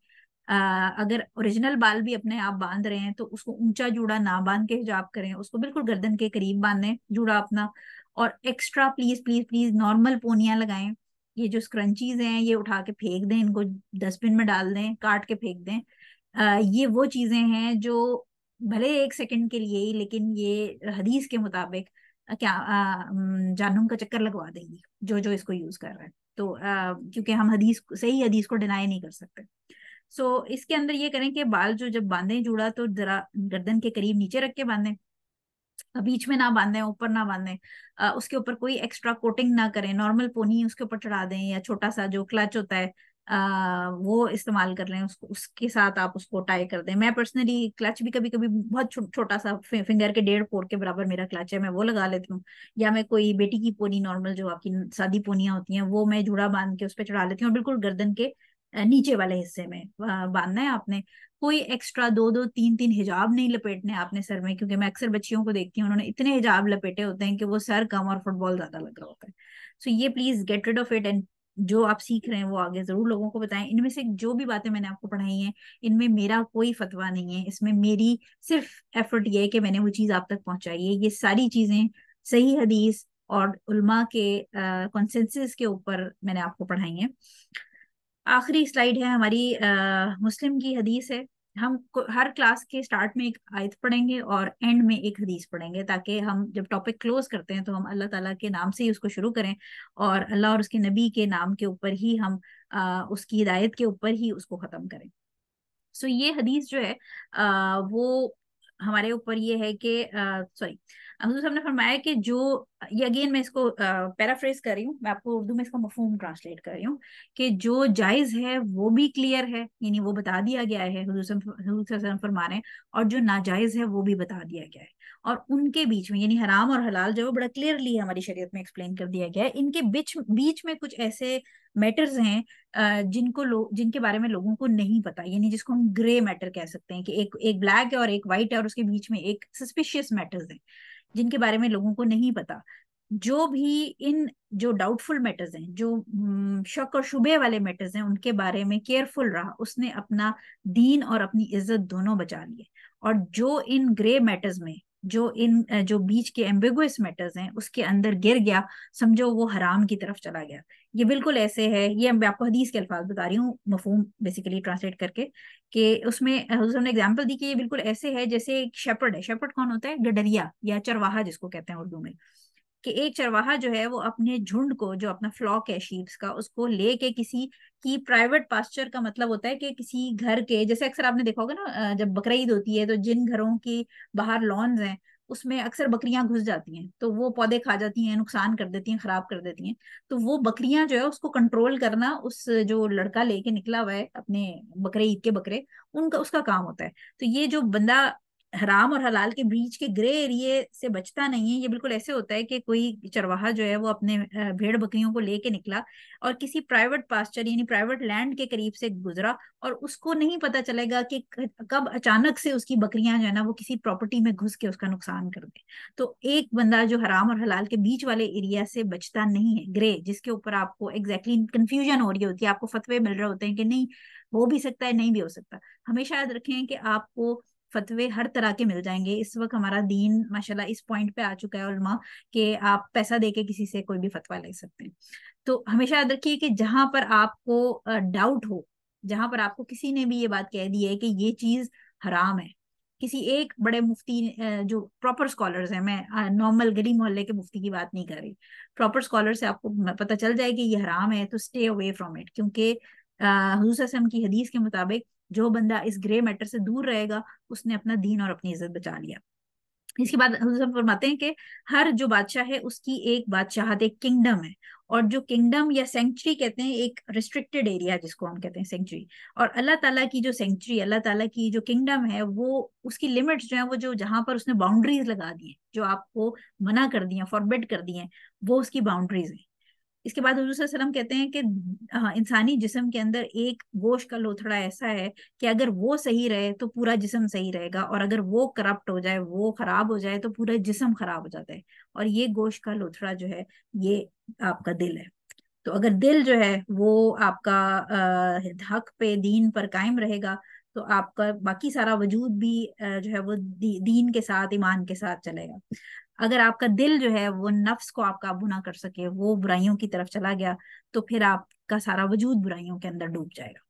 अगर ओरिजिनल बाल भी अपने आप बांध रहे हैं तो उसको ऊंचा जूड़ा ना बांध के हिजाब करें, उसको बिल्कुल गर्दन के करीब बांधें जूड़ा अपना। और extra please please please normal पोनियां लगाएं। ये जो स्क्रंचीज हैं ये उठा के फेंक दें, इनको डस्टबिन में डाल दें, काट के फेंक दें। ये वो चीजें हैं जो भले 1 सेकंड के लिए ही, लेकिन ये हदीस के मुताबिक क्या जहन्नुम का चक्कर लगवा देंगी जो जो इसको यूज कर रहा है। तो क्योंकि हम हदीस सही हदीस को डिनाई नहीं कर सकते। सो इसके अंदर ये करें कि बाल जो जब बांधें जूड़ा तो जरा गर्दन के करीब नीचे रख के बांधें, बीच में ना बांधें, ऊपर ना बांधें, उसके ऊपर कोई एक्स्ट्रा कोटिंग ना करें, नॉर्मल पोनी उसके ऊपर चढ़ा दें, या छोटा सा जो क्लच होता है वो इस्तेमाल कर लें, उसको उसके साथ आप उसको टाई कर दें। मैं पर्सनली क्लच भी कभी कभी बहुत छोटा सा फिंगर के 1.5 पोर के बराबर मेरा क्लच है, मैं वो लगा लेती हूँ। या मैं कोई बेटी की पोनी नॉर्मल जो आपकी सादी पोनियां होती हैं वो मैं जूड़ा बांध के उस पर चढ़ा लेती हूँ, और बिल्कुल गर्दन के नीचे वाले हिस्से में बांधना है आपने। कोई एक्स्ट्रा 2-2 3-3 हिजाब नहीं लपेटने आपने सर में, क्योंकि मैं अक्सर बच्चियों को देखती हूँ उन्होंने इतने हिजाब लपेटे होते हैं कि वो सर कम और फुटबॉल ज्यादा लग रहा होता है। सो ये please get rid of it, and जो आप सीख रहे हैं वो आगे जरूर लोगों को बताएं। इनमें से जो भी बातें मैंने आपको पढ़ाई हैं इनमें मेरा कोई फतवा नहीं है, इसमें मेरी सिर्फ एफर्ट ये है कि मैंने वो चीज आप तक पहुंचाई है। ये सारी चीजें सही हदीस और उल्मा के कंसेंसस के ऊपर मैंने आपको पढ़ाई हैं। आखिरी स्लाइड है हमारी, मुस्लिम की हदीस है। हम हर क्लास के स्टार्ट में एक आयत पढ़ेंगे और एंड में एक हदीस पढ़ेंगे, ताकि हम जब टॉपिक क्लोज करते हैं तो हम अल्लाह ताला के नाम से ही उसको शुरू करें, और अल्लाह और उसके नबी के नाम के ऊपर ही हम उसकी हिदायत के ऊपर ही उसको खत्म करें। सो ये हदीस जो है वो हमारे ऊपर ये है कि सॉरी, हुजूर साहब ने फरमाया कि जो, ये अगेन मैं इसको पैराफ्रेज कर रही हूँ, मैं आपको उर्दू में इसका मफहूम ट्रांसलेट कर रही हूँ, कि जो जायज है वो भी क्लियर है, यानी वो बता दिया गया है, हुजूर सल्लल्लाहु अलैहि वसल्लम फरमा रहे हैं, और जो नाजायज है वो भी बता दिया गया है। और उनके बीच में यानी हराम और हलाल जो है वो बड़ा क्लियरली हमारी शरीयत में एक्सप्लेन कर दिया गया है। इनके बीच बीच में कुछ ऐसे मैटर्स हैं जिनको लोग, जिनके बारे में लोगों को नहीं पता, यानी जिसको हम ग्रे मैटर कह सकते हैं, कि एक एक ब्लैक है और एक वाइट है और उसके बीच में एक सस्पिशियस मैटर्स है जिनके बारे में लोगों को नहीं पता। जो भी इन जो डाउटफुल मैटर्स हैं, जो शक और शुबे वाले मैटर्स हैं, उनके बारे में केयरफुल रहा, उसने अपना दीन और अपनी इज्जत दोनों बचा लिए। और जो इन ग्रे मैटर्स में, जो इन जो बीच के एम्बिगुअस मैटर्स हैं उसके अंदर गिर गया, समझो वो हराम की तरफ चला गया। ये बिल्कुल ऐसे है, ये मैं आपको हदीस के अल्फाज बता रही हूँ मफहूम बेसिकली ट्रांसलेट करके, कि उसमें हुजूर ने एग्जांपल दी कि ये बिल्कुल ऐसे है जैसे एक शेपर्ड है। शेपर्ड कौन होता है? गडरिया या चरवाहा जिसको कहते हैं उर्दू में। कि एक चरवाहा जो है वो अपने झुंड को, जो अपना फ्लॉक है शीप्स का, उसको लेके किसी की प्राइवेट पास्चर, का मतलब होता है कि किसी घर के, जैसे अक्सर आपने देखा होगा ना जब बकरा ईद होती है तो जिन घरों की बाहर लॉन्स हैं उसमें अक्सर बकरियां घुस जाती हैं, तो वो पौधे खा जाती हैं, नुकसान कर देती हैं, खराब कर देती हैं। तो वो बकरियां जो है उसको कंट्रोल करना, उस जो लड़का लेके निकला हुआ है अपने बकरे ईद के बकरे, उनका उसका काम होता है। तो ये जो बंदा हराम और हलाल के बीच के ग्रे एरिए से बचता नहीं है, ये बिल्कुल ऐसे होता है कि कोई चरवाहा जो है वो अपने भेड़ बकरियों को लेके निकला और किसी प्राइवेट पास्चर यानी प्राइवेट लैंड के करीब से गुजरा, और उसको नहीं पता चलेगा कि कब अचानक से उसकी बकरियां जो है ना वो किसी प्रॉपर्टी में घुस के उसका नुकसान कर दे। तो एक बंदा जो हराम और हलाल के बीच वाले एरिया से बचता नहीं है, ग्रे, जिसके ऊपर आपको एग्जैक्टली कंफ्यूजन हो रही होती है, आपको फतवे मिल रहे होते हैं कि नहीं हो भी सकता है, नहीं भी हो सकता। हमेशा याद रखें कि आपको फतवे हर तरह के मिल जाएंगे। इस वक्त हमारा दीन माशाल्लाह इस पॉइंट पे आ चुका है उलमा, कि आप पैसा देके किसी से कोई भी फतवा ले सकते हैं। तो हमेशा याद रखिए कि जहां पर आपको डाउट हो, जहां पर आपको किसी ने भी ये बात कह दी है कि ये चीज हराम है, किसी एक बड़े मुफ्ती जो प्रॉपर स्कॉलर्स हैं, मैं नॉर्मल गली मोहल्ले के मुफ्ती की बात नहीं कर रही, प्रॉपर स्कॉलर से आपको पता चल जाए कि ये हराम है, तो स्टे अवे फ्रॉम इट। क्योंकि हुजूर सल्लल्लाहु अलैहि वसल्लम की हदीस के मुताबिक जो बंदा इस ग्रे मैटर से दूर रहेगा उसने अपना दीन और अपनी इज्जत बचा लिया। इसके बाद हुजूर फरमाते हैं कि हर जो बादशाह है उसकी एक बादशाहत, एक किंगडम है, और जो किंगडम या सेंचुरी कहते हैं, एक रिस्ट्रिक्टेड एरिया जिसको हम कहते हैं सेंचुरी। और अल्लाह ताला की जो सेंचुरी, अल्लाह ताला की जो किंगडम है, वो उसकी लिमिट्स जो है, वो जो जहां पर उसने बाउंड्रीज लगा दी है, जो आपको मना कर दी है, फॉरबिड कर दी है, वो उसकी बाउंड्रीज है। इसके बाद हुजूर सल्लल्लाहु अलैहि वसल्लम कहते हैं कि हाँ, इंसानी जिस्म के अंदर एक गोश्त का लोथड़ा ऐसा है कि अगर वो सही रहे तो पूरा जिस्म सही रहेगा, और अगर वो करप्ट हो जाए, वो खराब हो जाए, तो पूरा जिस्म खराब हो जाता है। और ये गोश्त का लोथड़ा जो है ये आपका दिल है। तो अगर दिल जो है वो आपका हक पे, दीन पर कायम रहेगा, तो आपका बाकी सारा वजूद भी जो है वो दीन के साथ, ईमान के साथ चलेगा। अगर आपका दिल जो है वो नफ्स को आप काबू ना कर सके, वो बुराइयों की तरफ चला गया, तो फिर आपका सारा वजूद बुराइयों के अंदर डूब जाएगा।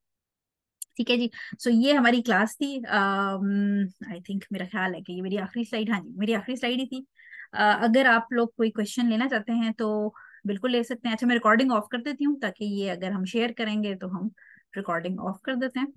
ठीक है जी। सो ये हमारी क्लास थी। आई थिंक, मेरा ख्याल है कि ये मेरी आखिरी स्लाइड, हाँ जी मेरी आखिरी स्लाइड ही थी। अगर आप लोग कोई क्वेश्चन लेना चाहते हैं तो बिल्कुल ले सकते हैं। अच्छा, मैं रिकॉर्डिंग ऑफ कर देती हूँ ताकि ये अगर हम शेयर करेंगे तो हम रिकॉर्डिंग ऑफ कर देते हैं।